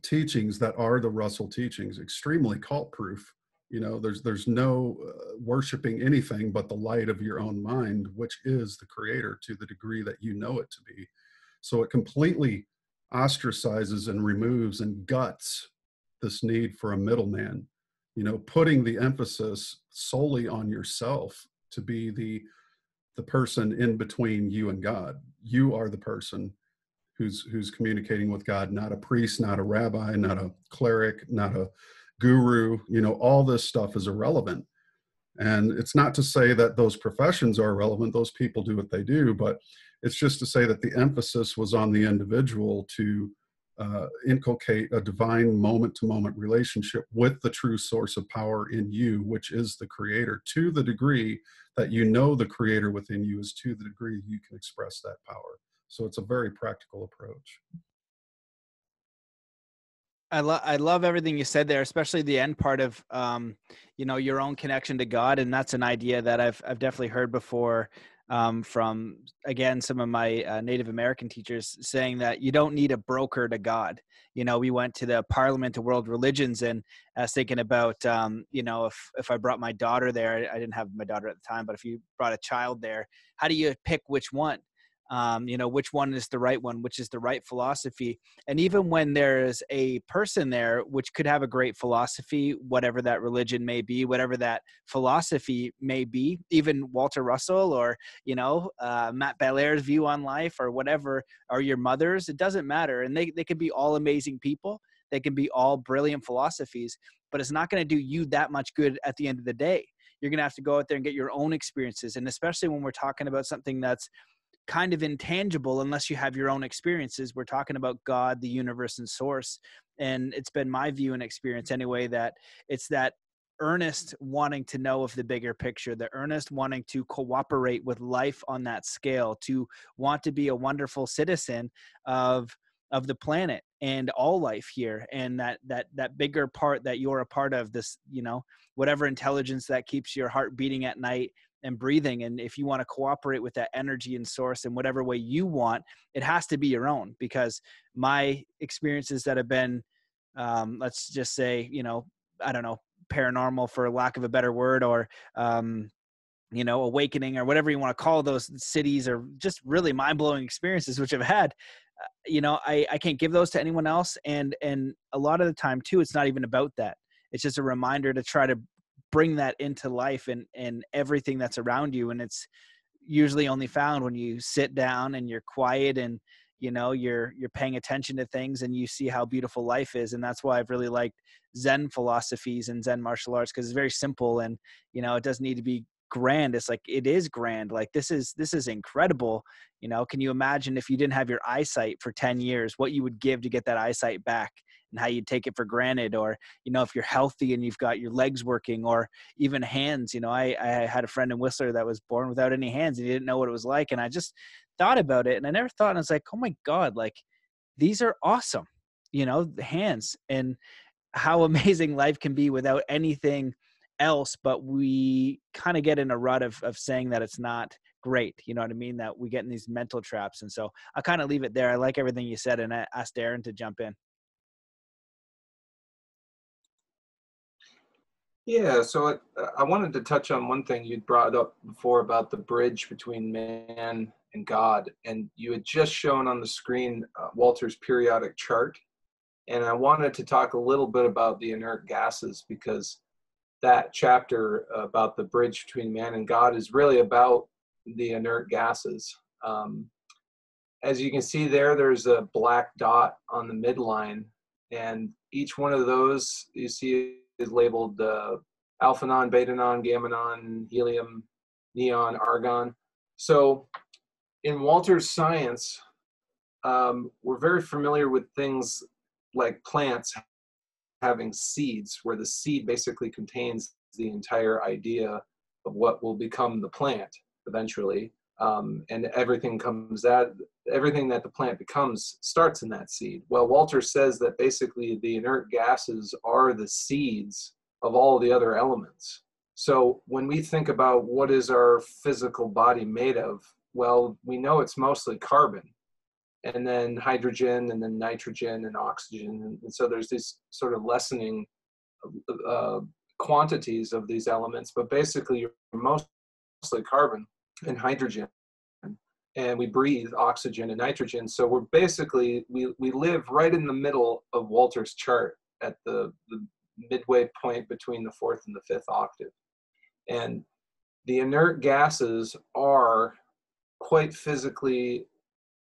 [SPEAKER 2] teachings that are the Russell teachings, extremely cult proof. You know, there's no worshiping anything but the light of your own mind, which is the creator to the degree that you know it to be. So it completely ostracizes and removes and guts this need for a middleman, you know, putting the emphasis solely on yourself to be the person in between you and God. You are the person who's communicating with God, not a priest, not a rabbi, not a cleric, not a guru. You know, all this stuff is irrelevant. And it's not to say that those professions are irrelevant. Those people do what they do, but it's just to say that the emphasis was on the individual to inculcate a divine moment-to-moment relationship with the true source of power in you, which is the creator, to the degree that you know the creator within you is to the degree you can express that power. So it's a very practical approach.
[SPEAKER 1] I love everything you said there, especially the end part of, you know, your own connection to God. And that's an idea that I've definitely heard before from, again, some of my Native American teachers saying that you don't need a broker to God. You know, we went to the Parliament of World Religions, and I was thinking about, you know, if I brought my daughter there, I didn't have my daughter at the time, but if you brought a child there, how do you pick which one? You know, which one is the right one, which is the right philosophy. And even when there is a person there, which could have a great philosophy, whatever that religion may be, whatever that philosophy may be, even Walter Russell or, you know, Matt Belair's view on life or whatever, or your mother's, it doesn't matter. And they can be all amazing people. They can be all brilliant philosophies, but it's not going to do you that much good at the end of the day. You're going to have to go out there and get your own experiences. And especially when we're talking about something that's kind of intangible unless you have your own experiences. We're talking about God, the universe, and source. And it's been my view and experience anyway, that it's that earnest wanting to know of the bigger picture, the earnest wanting to cooperate with life on that scale, to want to be a wonderful citizen of the planet and all life here. And that bigger part that you're a part of, this, you know, whatever intelligence that keeps your heart beating at night and breathing. And if you want to cooperate with that energy and source in whatever way you want, it has to be your own. Because my experiences that have been, let's just say, you know, I don't know, paranormal for lack of a better word, or, you know, awakening or whatever you want to call those cities, or just really mind-blowing experiences, which I've had, you know, I can't give those to anyone else. And a lot of the time too, it's not even about that. It's just a reminder to try to bring that into life and everything that's around you. And it's usually only found when you sit down and you're quiet and you're paying attention to things and you see how beautiful life is. And that's why I've really liked Zen philosophies and Zen martial arts, because it's very simple, and it doesn't need to be grand. It's like, it is grand. Like, this is incredible. Can you imagine if you didn't have your eyesight for 10 years, what you would give to get that eyesight back, and how you'd take it for granted? Or if you're healthy and you've got your legs working, or even hands. I had a friend in Whistler that was born without any hands, and he didn't know what it was like. And I just thought about it, and I never thought, and I was like, oh my God, like, these are awesome, the hands, and how amazing life can be without anything else. But we kind of get in a rut of saying that it's not great. You know what I mean? That we get in these mental traps. And so I kind of leave it there. I like everything you said, and I asked Darren to jump in.
[SPEAKER 3] Yeah, so I wanted to touch on one thing you'd brought up before about the bridge between man and God. And you had just shown on the screen Walter's periodic chart. And I wanted to talk a little bit about the inert gases, because that chapter about the bridge between man and God is really about the inert gases. As you can see there, there's a black dot on the midline, and each one of those you see is labeled alphanon, betanon, gammanon, helium, neon, argon. So in Walter's science, we're very familiar with things like plants having seeds, where the seed basically contains the entire idea of what will become the plant eventually. And everything that the plant becomes starts in that seed. Well, Walter says that basically the inert gases are the seeds of all the other elements. So when we think about what is our physical body made of, well, we know it's mostly carbon, and then hydrogen, and then nitrogen and oxygen. And so there's these sort of lessening quantities of these elements, but basically you're mostly carbon and hydrogen, and we breathe oxygen and nitrogen. So we're basically, we live right in the middle of Walter's chart, at the midway point between the fourth and the fifth octave. And the inert gases are quite physically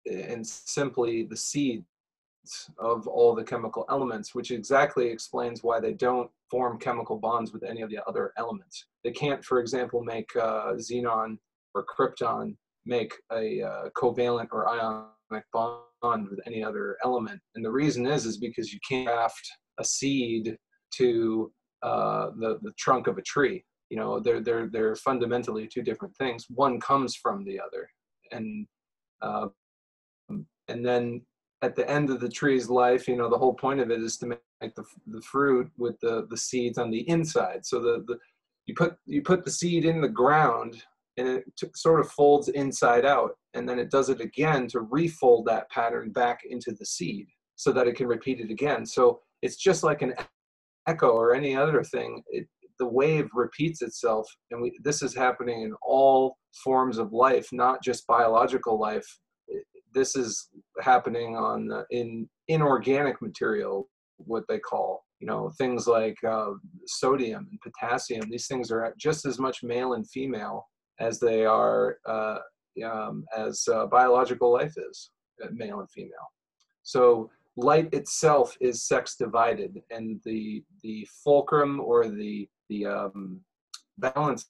[SPEAKER 3] and simply the seeds of all the chemical elements, which exactly explains why they don't form chemical bonds with any of the other elements. They can't, for example, make xenon or krypton make a covalent or ionic bond with any other element. And the reason is because you can't graft a seed to the trunk of a tree. They're fundamentally two different things. One comes from the other. And then at the end of the tree's life, the whole point of it is to make the fruit with the seeds on the inside. So you put the seed in the ground, and it sort of folds inside out, and then it does it again to refold that pattern back into the seed so that it can repeat it again. So it's just like an echo or any other thing. The wave repeats itself, and this is happening in all forms of life, not just biological life. This is happening in inorganic material, what they call, things like sodium and potassium. These things are just as much male and female as they are as biological life is, male and female. So light itself is sex divided, and the fulcrum or the balance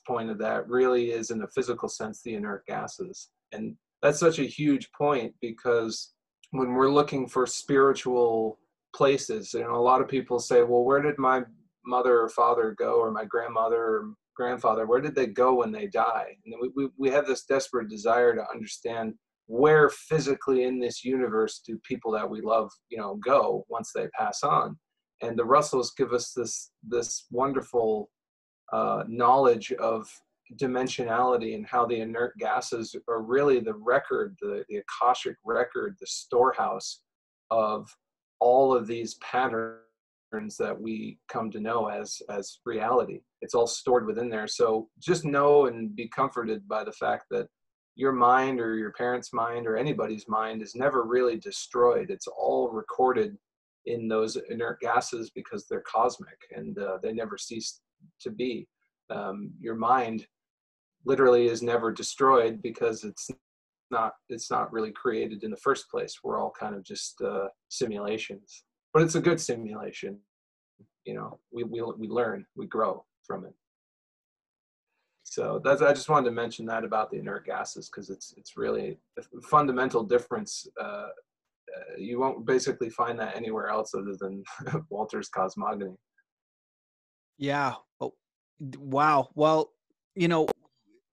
[SPEAKER 3] point of that really is, in a physical sense, the inert gases. And that's such a huge point, because when we're looking for spiritual places, a lot of people say, well, where did my mother or father go, or my grandmother or grandfather, where did they go when they die? And we have this desperate desire to understand where physically in this universe do people that we love, go once they pass on. And the Russells give us this wonderful knowledge of dimensionality, and how the inert gases are really the record, the Akashic record, the storehouse of all of these patterns that we come to know as reality. It's all stored within there. So just know and be comforted by the fact that your mind, or your parents' mind, or anybody's mind, is never really destroyed. It's all recorded in those inert gases, because they're cosmic, and they never cease to be. Your mind literally is never destroyed, because it's it's not really created in the first place. We're all kind of just simulations, but it's a good simulation. You know, we learn, we grow from it. So I just wanted to mention that about the inert gases, because it's really a fundamental difference. You won't basically find that anywhere else other than Walter's cosmogony.
[SPEAKER 1] Yeah. Oh, wow. Well, you know,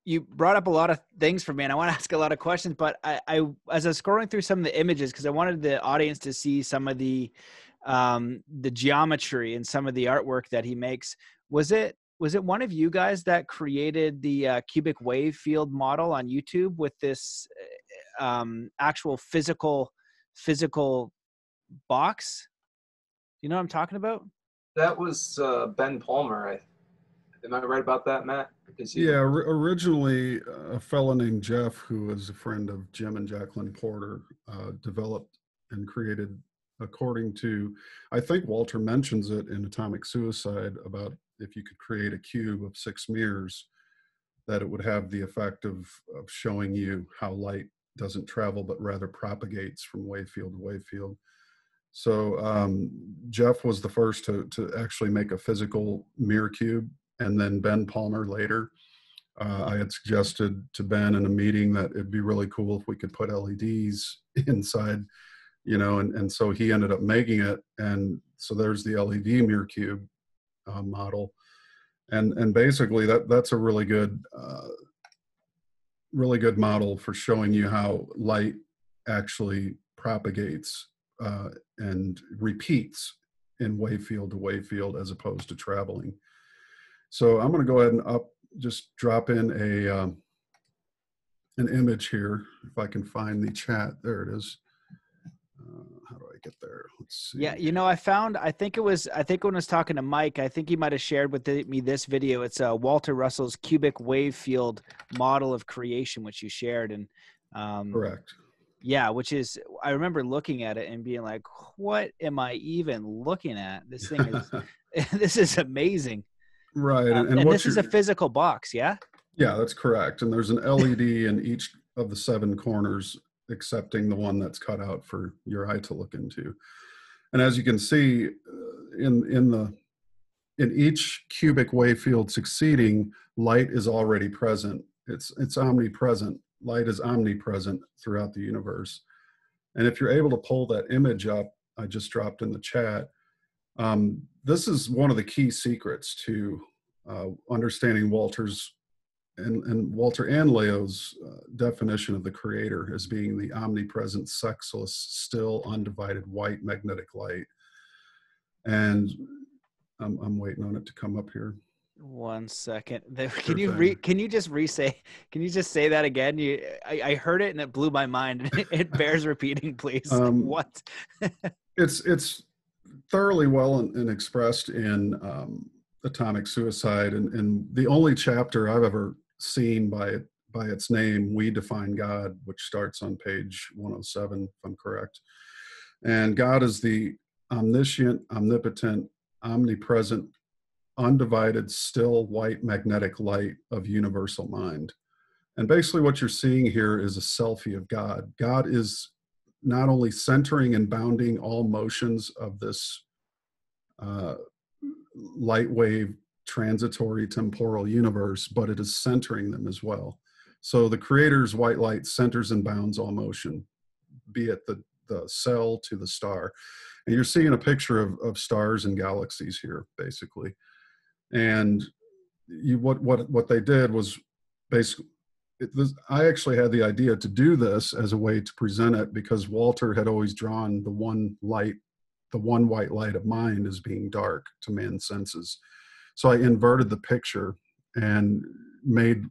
[SPEAKER 1] you brought up a lot of things for me, and I want to ask a lot of questions, but I as I was scrolling through some of the images, because I wanted the audience to see some of the geometry and some of the artwork that he makes. Was it one of you guys that created the cubic wave field model on YouTube with this actual physical box? You know what I'm talking about?
[SPEAKER 3] That was Ben Palmer. Am I right about that, Matt?
[SPEAKER 2] Yeah, originally a fellow named Jeff, who was a friend of Jim and Jacqueline Porter, developed and created, according to, I think Walter mentions it in Atomic Suicide, about if you could create a cube of 6 mirrors, that it would have the effect of showing you how light doesn't travel, but rather propagates from wave field to wave field. So Jeff was the first to actually make a physical mirror cube, and then Ben Palmer later. I had suggested to Ben in a meeting that it'd be really cool if we could put LEDs inside, you know, and so he ended up making it. And so there's the LED mirror cube model. And basically that's a really good model for showing you how light actually propagates and repeats in wave field to wave field as opposed to traveling. So I'm going to go ahead and just drop in an image here, if I can find the chat. There it is. How do I get there? Let's see.
[SPEAKER 1] Yeah, you know, I think when I was talking to Mike, I think he might have shared with me this video. It's Walter Russell's cubic wave field model of creation, which you shared. And
[SPEAKER 2] correct.
[SPEAKER 1] Yeah, which is, I remember looking at it and being like, what am I even looking at? This thing is, this is amazing.
[SPEAKER 2] Right.
[SPEAKER 1] And this is a physical box, yeah?
[SPEAKER 2] Yeah, that's correct. And there's an LED in each of the 7 corners, excepting the one that's cut out for your eye to look into. And as you can see, in each cubic wave field succeeding, light is already present. It's omnipresent. Light is omnipresent throughout the universe. And if you're able to pull that image up, I just dropped in the chat, this is one of the key secrets to understanding Walter's and Walter and Leo's definition of the creator as being the omnipresent, sexless, still, undivided white magnetic light. And I'm waiting on it to come up here.
[SPEAKER 1] 1 second. Can you just say that again? I heard it and it blew my mind. It bears repeating, please. What?
[SPEAKER 2] It's thoroughly well and expressed in Atomic Suicide, and the only chapter I've ever seen by its name, We Define God, which starts on page 107, if I'm correct. And God is the omniscient, omnipotent, omnipresent, undivided, still, white magnetic light of universal mind. And basically what you're seeing here is a selfie of God. God is not only centering and bounding all motions of this light wave transitory temporal universe, but it is centering them as well. So the creator's white light centers and bounds all motion, be it the cell to the star. And you're seeing a picture of stars and galaxies here, basically. And what they did was basically, I actually had the idea to do this as a way to present it because Walter had always drawn the one white light of mind as being dark to man's senses. So I inverted the picture and made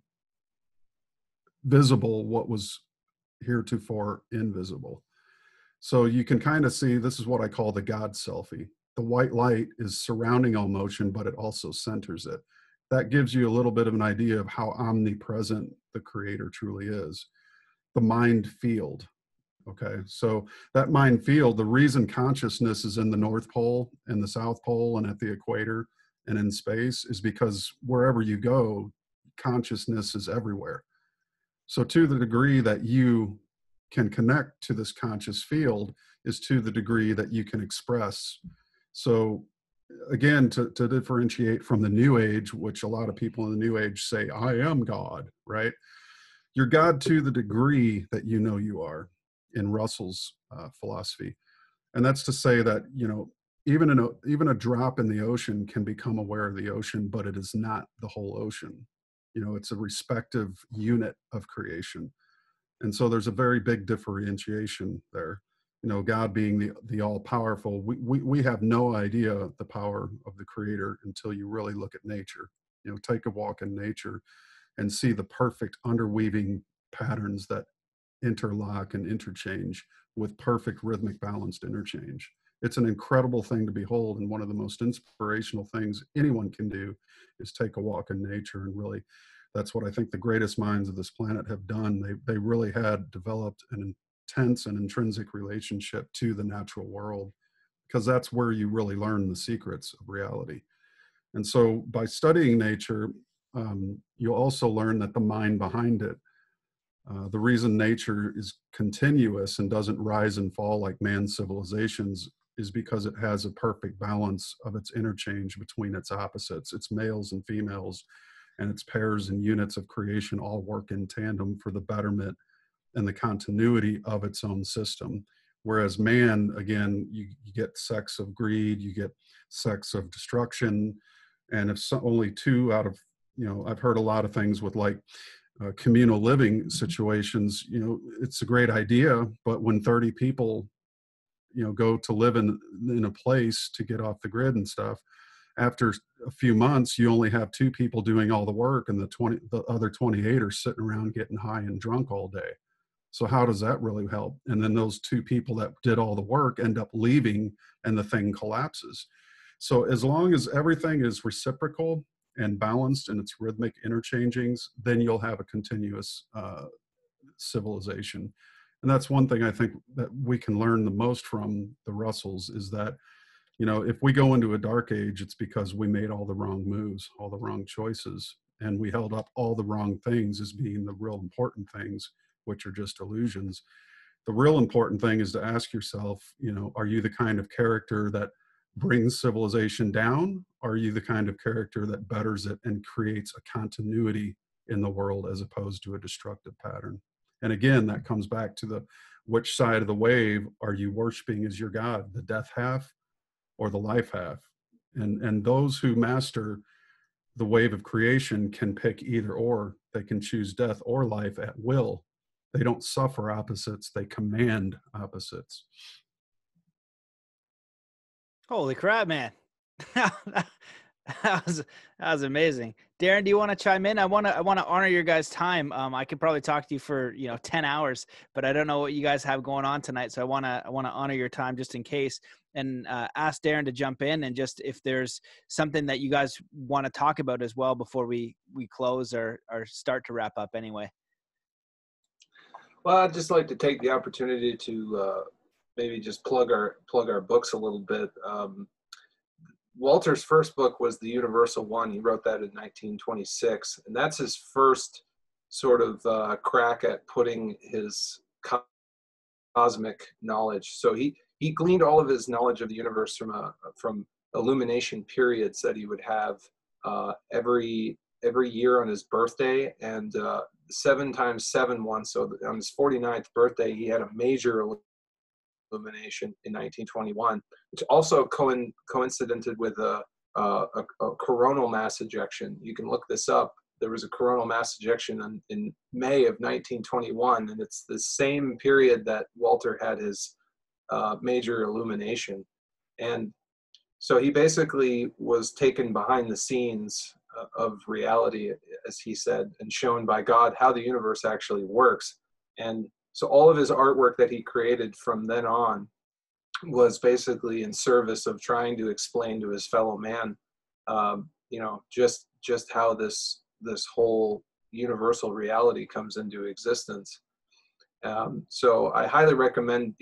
[SPEAKER 2] visible what was heretofore invisible. So you can kind of see, this is what I call the God selfie. The white light is surrounding all motion, but it also centers it. That gives you a little bit of an idea of how omnipresent the creator truly is. The mind field. Okay, so that mind field, the reason consciousness is in the North Pole and the South Pole and at the equator and in space is because wherever you go, consciousness is everywhere. So to the degree that you can connect to this conscious field is to the degree that you can express. So again, to differentiate from the New Age, which a lot of people in the New Age say, I am God, right? You're God to the degree that you know you are, in Russell's philosophy. And that's to say that, you know, even a drop in the ocean can become aware of the ocean, but it is not the whole ocean. You know, it's a respective unit of creation. And so there's a very big differentiation there. You know, God being the all-powerful, we have no idea the power of the Creator until you really look at nature. You know, take a walk in nature and see the perfect underweaving patterns that interlock and interchange with perfect rhythmic balanced interchange. It's an incredible thing to behold, and one of the most inspirational things anyone can do is take a walk in nature. And really, that's what I think the greatest minds of this planet have done. They really had developed an intense and intrinsic relationship to the natural world, because that's where you really learn the secrets of reality. And so by studying nature, you'll also learn that the mind behind it, the reason nature is continuous and doesn't rise and fall like man's civilizations is because it has a perfect balance of its interchange between its opposites. Its males and females and its pairs and units of creation all work in tandem for the betterment and the continuity of its own system. Whereas man, again, you get sex of greed, you get sex of destruction. And if only two out of, you know, I've heard a lot of things with like communal living situations, you know, it's a great idea, but when 30 people, you know, go to live in a place to get off the grid and stuff, after a few months, you only have 2 people doing all the work, and the other 28 are sitting around getting high and drunk all day. So how does that really help? And then those 2 people that did all the work end up leaving and the thing collapses. So as long as everything is reciprocal and balanced in its rhythmic interchangings, then you'll have a continuous civilization. And that's one thing I think that we can learn the most from the Russells, is that, you know, if we go into a dark age, it's because we made all the wrong moves, all the wrong choices, and we held up all the wrong things as being the real important things, which are just illusions. The real important thing is to ask yourself, you know, are you the kind of character that brings civilization down? Or are you the kind of character that betters it and creates a continuity in the world as opposed to a destructive pattern? And again, that comes back to which side of the wave are you worshiping as your God, the death half or the life half? And those who master the wave of creation can pick either or. They can choose death or life at will. They don't suffer opposites, they command opposites.
[SPEAKER 1] Holy crap, man. That was amazing. Darren, do you want to chime in? I want to honor your guys' time. I could probably talk to you for 10 hours, but I don't know what you guys have going on tonight, so I want to honor your time just in case, and ask Darren to jump in, and just if there's something that you guys want to talk about as well before we close or start to wrap up anyway.
[SPEAKER 3] Well, I'd just like to take the opportunity to maybe just plug our books a little bit. Walter's first book was The Universal One. He wrote that in 1926, and that's his first sort of crack at putting his cosmic knowledge. So he gleaned all of his knowledge of the universe from illumination periods that he would have every year on his birthday, and 7 times 7 once. So on his 49th birthday, he had a major illumination in 1921, which also coincided with a coronal mass ejection. You can look this up. There was a coronal mass ejection in May of 1921, and it's the same period that Walter had his major illumination. And so he basically was taken behind the scenes of reality, as he said, and shown by God how the universe actually works. And so all of his artwork that he created from then on was basically in service of trying to explain to his fellow man, just how this whole universal reality comes into existence. So I highly recommend,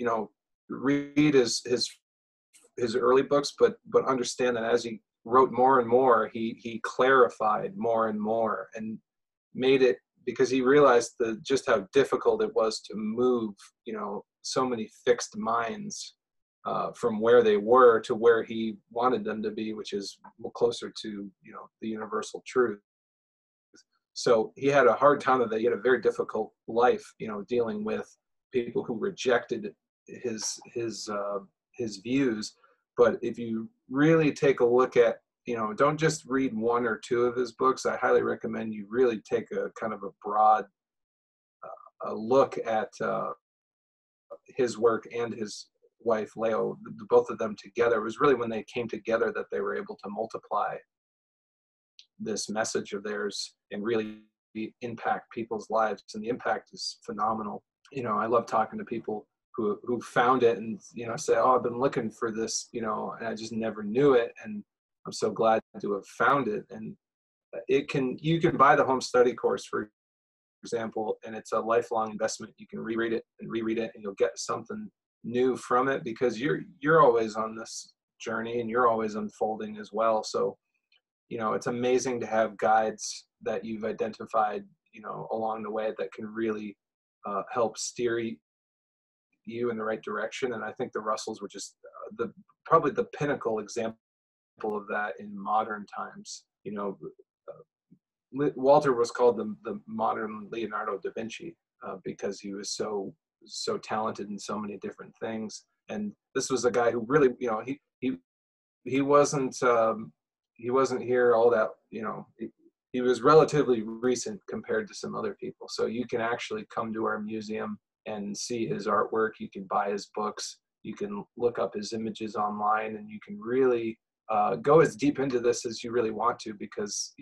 [SPEAKER 3] read his early books, but understand that as he wrote more and more, he clarified more and more and made it because he realized just how difficult it was to move, so many fixed minds from where they were to where he wanted them to be, which is closer to, the universal truth. So he had a hard time of that. He had a very difficult life, dealing with people who rejected his views. But if you really take a look at, don't just read one or two of his books. I highly recommend you really take a kind of a broad look at his work and his wife, Leo, both of them together. It was really when they came together that they were able to multiply this message of theirs and really impact people's lives. And the impact is phenomenal. I love talking to people who found it and, say, oh, I've been looking for this, and I just never knew it. And I'm so glad to have found it. And you can buy the home study course, for example, and it's a lifelong investment. You can reread it, and you'll get something new from it, because you're always on this journey and you're always unfolding as well. So, it's amazing to have guides that you've identified, along the way that can really help steer you in the right direction. And I think the Russells were just probably the pinnacle example of that in modern times. Walter was called the modern Leonardo da Vinci because he was so talented in so many different things. And this was a guy who really, he wasn't here all that, he was relatively recent compared to some other people. So you can actually come to our museum and see his artwork. You can buy his books. You can look up his images online, and you can really go as deep into this as you really want to, because,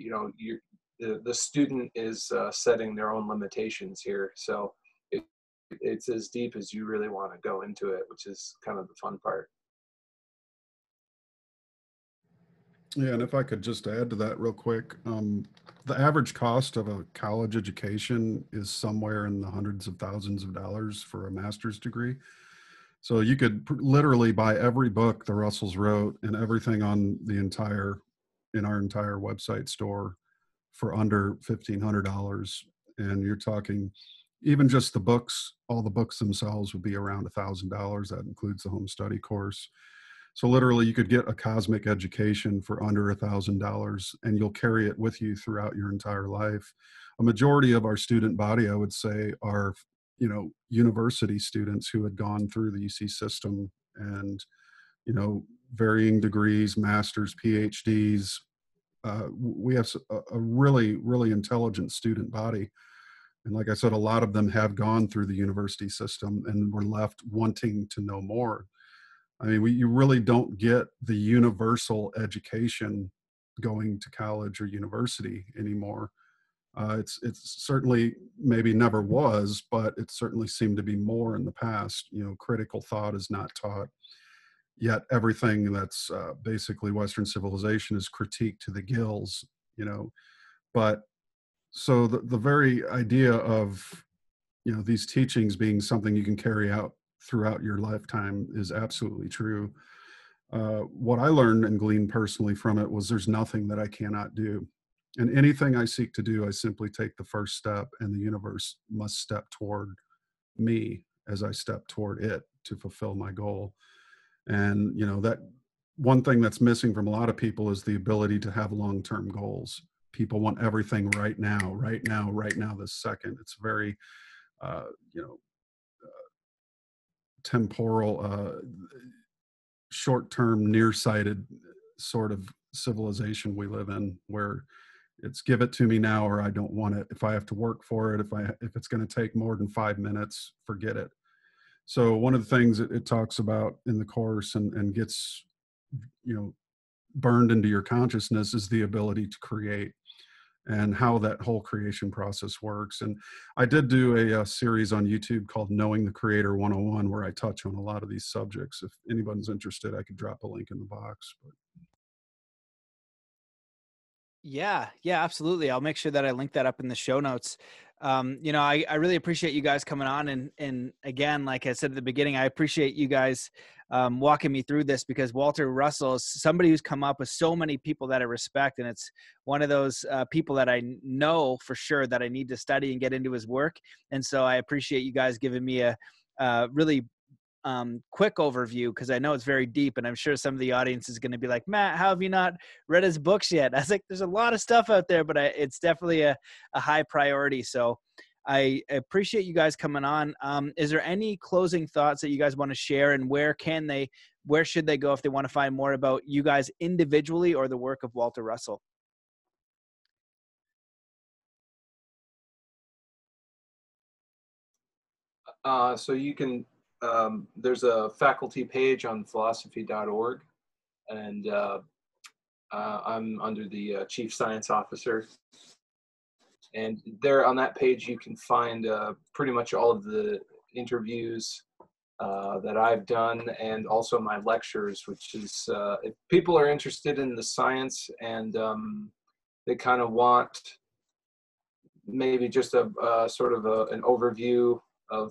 [SPEAKER 3] the student is setting their own limitations here. So it's as deep as you really want to go into it, which is kind of the fun part.
[SPEAKER 2] Yeah, and if I could just add to that real quick, the average cost of a college education is somewhere in the hundreds of thousands of dollars for a master's degree. So you could literally buy every book the Russells wrote and everything on in our entire website store for under $1,500. And you're talking, even just the books, all the books themselves would be around $1,000. That includes the home study course. So literally you could get a cosmic education for under $1,000, and you'll carry it with you throughout your entire life. A majority of our student body, I would say, are, university students who had gone through the UC system and, varying degrees, masters, PhDs. We have a really, really intelligent student body. And like I said, a lot of them have gone through the university system and were left wanting to know more. I mean, you really don't get the universal education going to college or university anymore. It's certainly maybe never was, but it certainly seemed to be more in the past. Critical thought is not taught. Yet everything that's basically Western civilization is critiqued to the gills, But so the very idea of, these teachings being something you can carry out throughout your lifetime is absolutely true. What I learned and gleaned personally from it was there's nothing that I cannot do. And anything I seek to do, I simply take the first step, and the universe must step toward me as I step toward it to fulfill my goal. And, that one thing that's missing from a lot of people is the ability to have long-term goals. People want everything right now, this second. It's very, temporal, short-term, nearsighted sort of civilization we live in, where it's give it to me now or I don't want it. If I have to work for it, if it's going to take more than 5 minutes, forget it. So one of the things that it talks about in the course and gets, burned into your consciousness is the ability to create, and how that whole creation process works. And I did do a series on YouTube called Knowing the Creator 101, where I touch on a lot of these subjects. If anyone's interested, I could drop a link in the box. But.
[SPEAKER 1] Yeah, absolutely. I'll make sure that I link that up in the show notes. You know, I really appreciate you guys coming on. And again, like I said at the beginning, I appreciate you guys walking me through this, because Walter Russell is somebody who's come up with so many people that I respect. And it's one of those people that I know for sure that I need to study and get into his work. And so I appreciate you guys giving me a really quick overview, because I know it's very deep, and I'm sure some of the audience is going to be like, Matt, how have you not read his books yet? I was like, there's a lot of stuff out there, but it's definitely a high priority. So I appreciate you guys coming on. Is there any closing thoughts that you guys want to share, and where should they go if they want to find more about you guys individually or the work of Walter Russell?
[SPEAKER 3] So you can, there's a faculty page on philosophy.org, and I'm under the Chief Science Officer. And there on that page, you can find pretty much all of the interviews that I've done, and also my lectures, which is, if people are interested in the science and they kind of want maybe just a sort of an overview of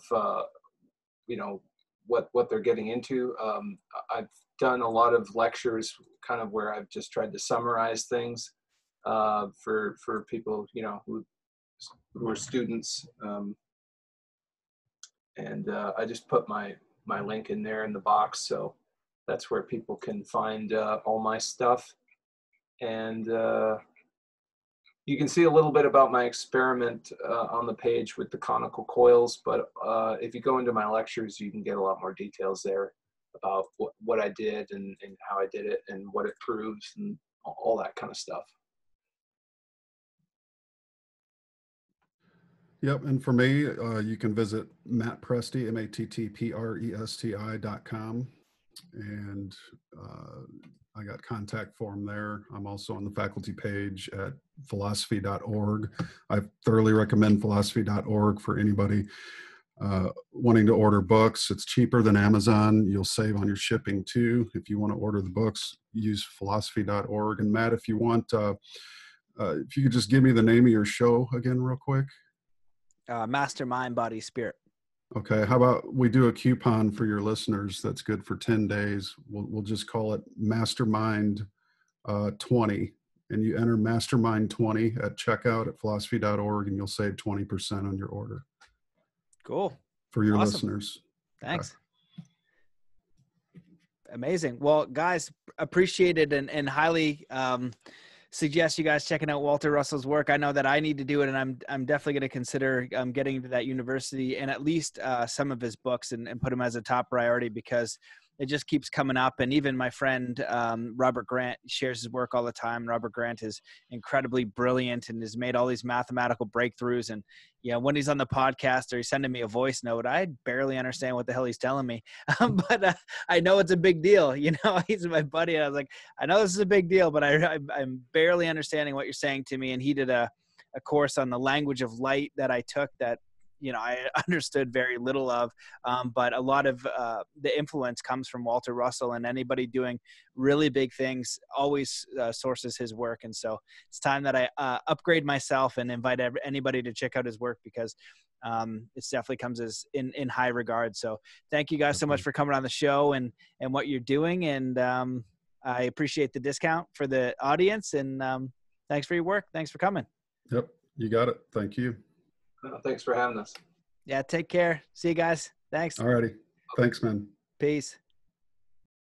[SPEAKER 3] you know, what they're getting into. I've done a lot of lectures kind of where I've just tried to summarize things for people, you know, who are students. And I just put my link in there in the box. So that's where people can find all my stuff. And you can see a little bit about my experiment on the page with the conical coils, but if you go into my lectures, you can get a lot more details there about what I did and how I did it and what it proves and all that kind of stuff.
[SPEAKER 2] Yep, and for me, you can visit Matt Presti, MATTPRESTI.com, and I got contact form there. I'm also on the faculty page at philosophy.org. I thoroughly recommend philosophy.org for anybody wanting to order books. It's cheaper than Amazon. You'll save on your shipping too. If you want to order the books, use philosophy.org. And Matt, if you want, if you could just give me the name of your show again real quick.
[SPEAKER 1] Mastermind, Body, Spirit.
[SPEAKER 2] Okay, how about we do a coupon for your listeners that's good for 10 days. We'll just call it Mastermind 20, and you enter Mastermind 20 at checkout at philosophy.org, and you'll save 20% on your order.
[SPEAKER 1] Cool.
[SPEAKER 2] For your
[SPEAKER 1] Awesome.
[SPEAKER 2] listeners.
[SPEAKER 1] Thanks. Okay. Amazing. Well, guys, appreciate it and highly suggest you guys checking out Walter Russell's work. I know that I need to do it, and I'm definitely going to consider getting into that university and at least some of his books and put them as a top priority, because it just keeps coming up. And even my friend Robert Grant shares his work all the time. Robert Grant is incredibly brilliant and has made all these mathematical breakthroughs. And you know, when he's on the podcast or he's sending me a voice note, I barely understand what the hell he's telling me. But I know it's a big deal. You know, he's my buddy. And I was like, I know this is a big deal, but I'm barely understanding what you're saying to me. And he did a course on the language of light that I took that, you know, I understood very little of, but a lot of the influence comes from Walter Russell, and anybody doing really big things always sources his work. And so it's time that I upgrade myself and invite anybody to check out his work, because it definitely comes as in high regard. So thank you guys so much for coming on the show and what you're doing. And I appreciate the discount for the audience, and thanks for your work. Thanks for coming.
[SPEAKER 2] Yep, you got it. Thank you.
[SPEAKER 3] Thanks for having us.
[SPEAKER 1] Yeah, take care. See you guys. Thanks.
[SPEAKER 2] All righty. Thanks, man.
[SPEAKER 1] Peace.